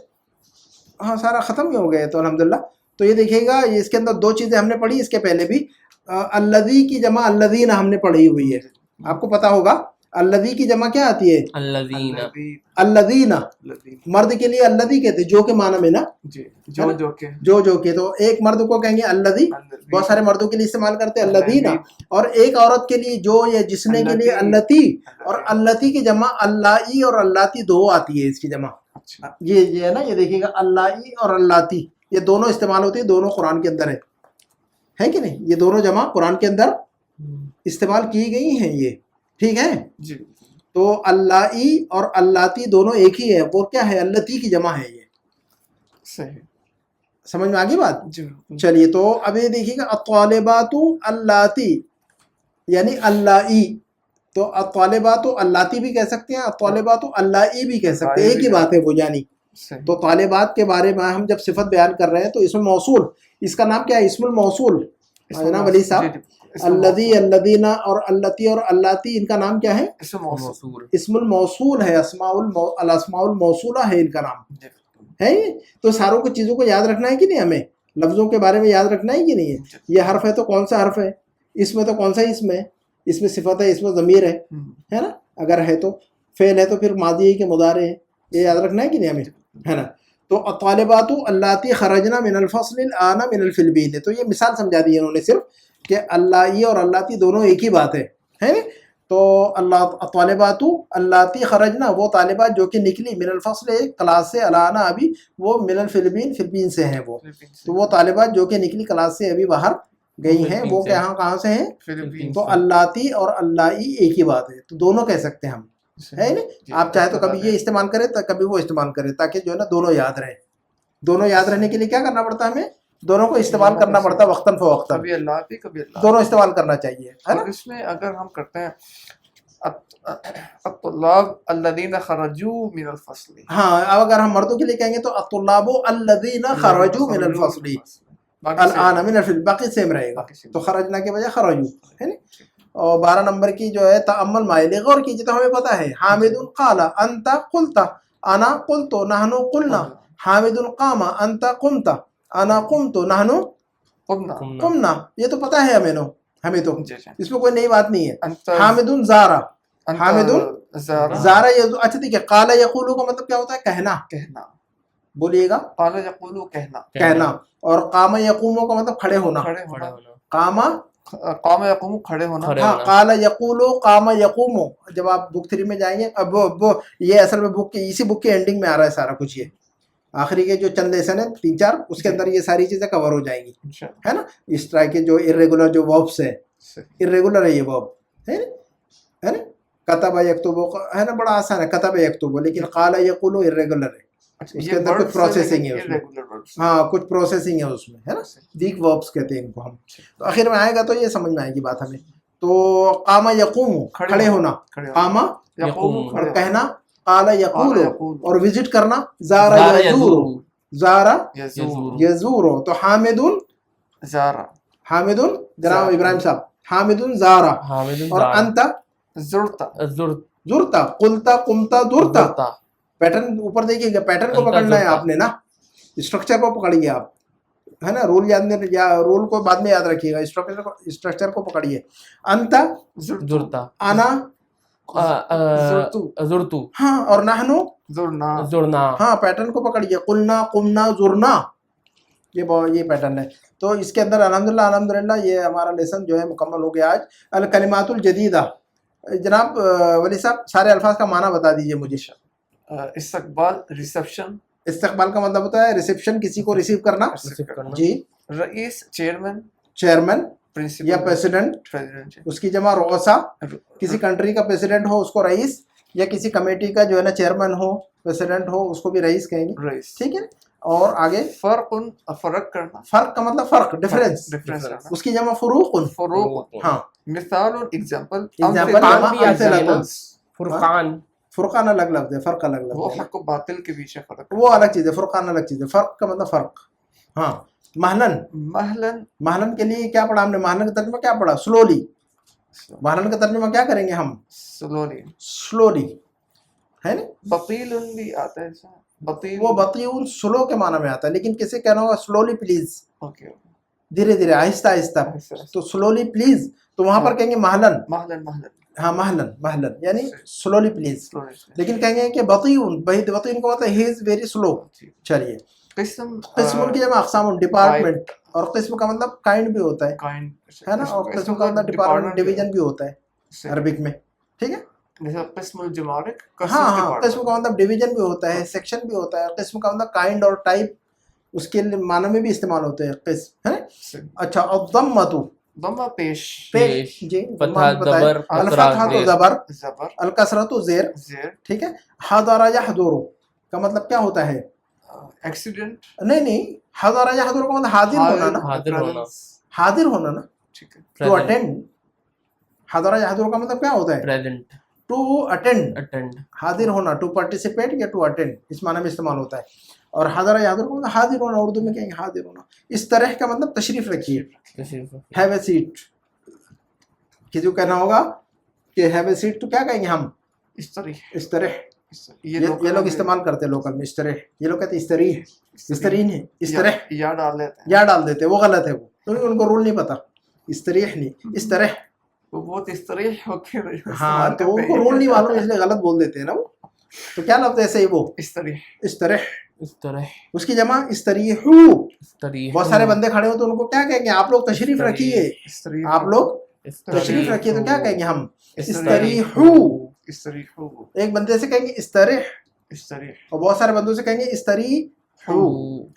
ہاں سارا ختم ہی ہو گیا. تو الحمدللہ. تو یہ دیکھیے گا, اس کے اندر 2 چیزیں ہم نے پڑھی اس کے پہلے بھی. الذی کی جمع الذین ہم نے پڑھی ہوئی ہے, آپ کو پتا ہوگا. الذی کی جمع کیا آتی ہے؟ الذین. الذین مرد کے لیے الذی کہتے ہیں, جو کے معنی میں نا. جو کے. تو ایک مرد کو کہیں گے الذی, بہت سارے مردوں کے لیے استعمال کرتے ہیں الذین. اور ایک عورت کے لیے جو یا جس نے کے لیے اللتی. اور اللتی کی جمع اللائی اور اللاتی 2 آتی ہے اس کی جمع. یہ ہے نا, یہ دیکھیے گا اللائی اور اللاتی, یہ دونوں استعمال ہوتی ہے, دونوں قرآن کے اندر ہے کہ نہیں. یہ دونوں جمع قرآن کے اندر استعمال کی گئی ہیں یہ. ٹھیک ہے جی. تو اللائی اور اللاتی دونوں ایک ہی ہے. وہ کیا ہے؟ اللتی کی جمع ہے. یہ صحیح سمجھ میں آگی بات؟ جی. چلیے, تو اب یہ دیکھیے گا الطالبات اللاتی یعنی اللائی. تو الطالبات اللاتی بھی کہہ سکتے ہیں, الطالبات اللائی بھی کہہ سکتے ہیں, ایک ہی بات ہے وہ. یعنی تو طالبات کے بارے میں ہم جب صفت بیان کر رہے ہیں تو اسم موصول, اس کا نام کیا ہے؟ اسم الموصول. جناب ولی صاحب, الذی, الذین اور اللتی اور اللاتی, ان کا نام کیا ہے؟ اسم الموصول ہے. الاسماء الموصولہ ہے ان کا نام ہے. تو ساروں کو چیزوں کو یاد رکھنا ہے کہ نہیں ہمیں؟ لفظوں کے بارے میں یاد رکھنا ہے کہ نہیں ہے؟ یہ حرف ہے تو کون سا حرف ہے؟ اسم ہے تو کون سا اسم ہے؟ اس میں صفت ہے، اس میں ضمیر ہے نا، اگر ہے تو فعل ہے تو پھر ماضی ہے کہ مضارع ہے، یہ یاد رکھنا ہے کہ نہیں ہمیں، ہے نا. تو الطالبات اللاتی خرجنا من الفصل الآن من الفلبین، تو یہ مثال سمجھا دی انہوں نے صرف کہ اللائی اور اللاتی دونوں ایک ہی بات ہے نا. تو الطالبات اللاتی خرجنا وہ طالبات جو کہ نکلی من الفصل کلاس سے، الآن ابھی، وہ من الفلبین فلپین سے ہیں وہ. تو وہ طالبات جو کہ نکلی کلاس سے ابھی باہر گئی ہیں وہ کہاں سے ہیں. تو اللاتی اور اللائی ایک ہی بات ہے، تو دونوں کہہ سکتے ہیں ہم، ہے نا. آپ چاہے تو کبھی یہ استعمال کریں تو کبھی وہ استعمال کریں، تاکہ جو ہے نا دونوں یاد رہیں. دونوں یاد رہنے کے لیے کیا کرنا پڑتا ہے ہمیں؟ دونوں کو استعمال کرنا پڑتا ہے وقتاً فوقتاً، کبھی اللہ بھی کبھی اللہ، دونوں استعمال کرنا چاہیے، ہے نا. اس میں اگر ہم کرتے ہیں الطلاب الذین خرجوا من الفصل، ہاں اب اگر ہم مردوں کے لیے کہیں گے تو الطلاب الذین خرجوا من الفصل الآن من الفصل، باقی سیم رہے گا، تو خرجنا کے بجائے خرجوا، ہے نا. اور 12 نمبر کی جو ہے تأمل مائل غور کیجیے. تو ہمیں پتا ہے حامد قال انت قلت انا قلت نحن قلنا، حامد قام انت قمت انا قمت نحن قمنا، یہ تو پتا ہے ہمیں تو اس میں کوئی نئی بات نہیں ہے. حامد زارا، حامد زارا، یہ اچھا ٹھیک ہے. قال یقول کا مطلب کیا ہوتا ہے؟ کہنا. بولیے گا. قال یقول کہنا. اور قام یقوم کا مطلب کھڑے ہونا. قام یقوم کھڑے ہونا. ہاں قال یقول قام یقوم، جب آپ بک 3 میں جائیں گے، اب یہ اصل میں بک کے اسی بک کے اینڈنگ میں آ رہا ہے سارا کچھ، یہ آخری کے جو چند لیسن ہیں 3-4 اس کے اندر یہ ساری چیزیں کور ہو جائیں گی، ہے نا. اس طرح کے جو ارریگولر جو وربس ہے، ارریگولر ہے یہ ورب، ہے نا. کتب یکتب ہے نا، بڑا آسان ہے کتب یکتب، لیکن قال یقول ارریگولر ہے، اس کے اندر کچھ پروسیسنگ ہے اس میں، ہاں کچھ پروسیسنگ ہے اس میں، ہے نا. ویک وربس کہتے ہیں ان کو ہم. تو آخر میں آئے گا تو یہ سمجھ میں آئے گی بات ہمیں. تو قام یقوم کھڑے ہونا، قام اور کہنا، قال یقول اور وزٹ کرنا، زارا یزور، زارا یزور. تو حامد زارا، حامد جناب ابراہیم صاحب، حامد زارا، اور انت زرتا، زرتا، قلتا قمتا درتا. پیٹرن اوپر دیکھیے گا، پیٹرن کو پکڑنا ہے آپ نے نا، اسٹرکچر کو پکڑیے آپ، ہے نا. رول یاد نہیں، یا رول کو بعد میں یاد رکھیے گا، اسٹرکچر کو پکڑیے. انت زرتا، انا زرتو، ہاں، اور نحنو زرنا، ہاں پیٹرن کو پکڑیے. قلنا قمنا زرنا، یہ پیٹرن ہے. تو اس کے اندر الحمدللہ یہ ہمارا لیسن جو ہے مکمل ہو گیا آج. الکلمات الجدیدہ. جناب ولی صاحب سارے الفاظ کا معنی بتا دیجئے مجھے. استقبال، ریسیپشن. استقبال کا مطلب ہوتا ہے ریسیپشن، کسی کو ریسیو کرنا. جی. رئیس، چیئرمین یا پریزیڈنٹ، اس کی جمع رؤسا. کسی کنٹری کا پریزیڈنٹ ہو اس کو رئیس، یا کسی کمیٹی کا جو ہے نا چیئرمین ہو، پریزیڈنٹ ہو، اس کو بھی رئیس کہیں گے. ٹھیک ہے. اور آگے فرق کرنا. فرق کا مطلب فرق، ڈفرینس. اس کی جمع فروق. ہاں. مثال، ایگزامپل. فرقان، فرقان الگ لفظ ہے، فرق الگ لفظ وہ ہے، حق و باطل کے بیچ فرق، وہ الگ چیز ہے. فرقان الگ چیز ہے، فرق کا مطلب فرق. ہاں. مہلن، مہلن کے لیے کیا پڑھا ہم نے؟ مہلن کا ترجمہ کیا پڑھا؟ سلولی. مہلن کا ترجمہ کیا کریں گے ہم؟ سلولی، ہے نا. بطیل بھی آتا ہے، وہ بطیون سلو کے معنی میں آتا ہے، لیکن کسے کہنا ہوگا؟ سلولی پلیز، دھیرے دھیرے، آہستہ آہستہ. تو سلولی پلیز، تو وہاں پر کہیں گے مہلن. ہاں مہلن یعنی سلولی پلیز. لیکن کہیں گے کہ بطیون، بطیون کو مطلب ہی از ویری سلو. چلیے. قسم کی جمع اقسام، ڈپارٹمنٹ. اور قسم کا مطلب کائنڈ بھی ہوتا ہے نا. اور قسم کا مطلب ڈپارٹمنٹ، ڈویژن بھی ہوتا ہے عربک میں. ٹھیک ہے. قسم الجمارک، ہاں قسم کا مطلب ڈویژن بھی ہوتا ہے، سیکشن بھی ہوتا ہے. قسم کا مطلب کائنڈ اور ٹائپ، اس کے معنی میں بھی استعمال ہوتے ہیں قسم، ہے. اچھا. الضمۃ، ضمہ پیش. جی. فتحہ زبر، الفتحۃ زبر، الکسرۃ زیر. ٹھیک ہے. حضر یحضر کا مطلب کیا ہوتا ہے؟ ایکسیڈنٹ. نہیں، حضر یحضر کا مطلب حاضر ہونا نا، حاضر ہونا نا. ٹھیک ہے. To attend. حضر یحضر کا مطلب کیا ہوتا ہے؟ پریزنٹ. ٹو اٹینڈ، حاضر ہونا. ٹو پارٹیسپیٹ یا ٹو اٹینڈ، اس معنی میں استعمال ہوتا ہے. اور حضر یحضر کا مطلب حاضر ہونا، اردو میں کہیں گے حاضر ہونا. اس طرح کا مطلب تشریف رکھیے. ہیو اے سیٹ، کسی کو کہنا ہوگا کہ ہیو اے سیٹ تو کیا کہیں گے ہم؟ اس طرح. یہ لوگ استعمال کرتے ہیں لوکل میں، اس طرح. یہ لوگ کہتے ہیں استریح، استرین ہے، اس طرح یا ڈال دیتے، وہ غلط ہے. وہ ان کو رول نہیں پتا. استریح نہیں، اس طرح. وہ بہت استریح ہو کے ہاں تو ان کو رول نہیں معلوم اس لیے غلط بول دیتے ہیں نا وہ. تو کیا لفظ ایسے ہی وہ استریح. استرح, اس طرح اس کی جمع استریحو. استریح. بہت سارے بندے کھڑے ہو تو ان کو کیا کہیں گے, آپ لوگ تشریف رکھیے, استریح. آپ لوگ تشریف رکھیے, تو کیا کہیں گے ہم استریحو. استریحو. ایک بندے سے کہیں گے استرح, استریح. اور بہت سارے بندوں سے کہیں گے استریحو,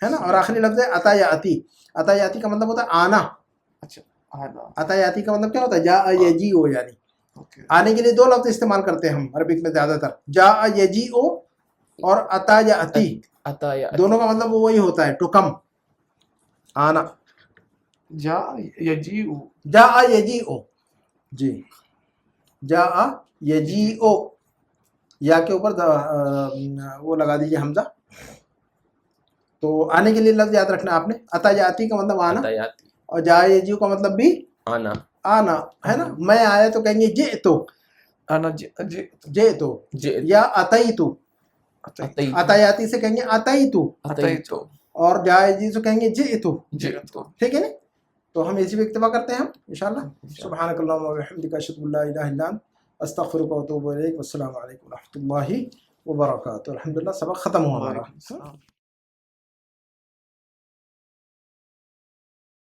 ہے نا. اور آخری لفظ ہے عطا یاتی. عطا یاتی کا مطلب ہوتا ہے آنا. اچھا آنا. عطا یاتی کا مطلب کیا ہوتا ہے, جا یجیء, یعنی اوکے. آنے کے لیے دو لفظ استعمال کرتے ہیں ہم عربک میں زیادہ تر, جا یجیء اور عطا یاتی. عطا یا دونوں کا مطلب وہی ہوتا ہے, ٹو کم, آنا. جا یجیء. جا یجیء, جی, جا یجیء, یا کے اوپر وہ لگا دیجیے حمزہ. تو آنے کے لیے لفظ یاد رکھنا آپ نے. عطا یاتی کا مطلب آنا, عطا یاتی اور جا یجیء کا مطلب بھی آنا. آنا, ہے نا. میں آیا تو کہیں گے جئتو, آنا. جئتو, یا اتیتو. عطا یاتی سے کہیں گے اتیتو, اتیتو. اور جا یجیء سے کہیں گے جئتو. جئتو. ٹھیک ہے نا. تو ہم اسی پہ اکتفا کرتے ہیں ہم انشاءاللہ. سبحانک اللہم و بحمدک, اشہد ان لا الہ الا انت, استغفرک و اتوب الیک. والسلام علیکم و رحمۃ اللہ وبرکاتہ. الحمدللہ سبق ختم ہوا ہمارا. وعلیکم السلام.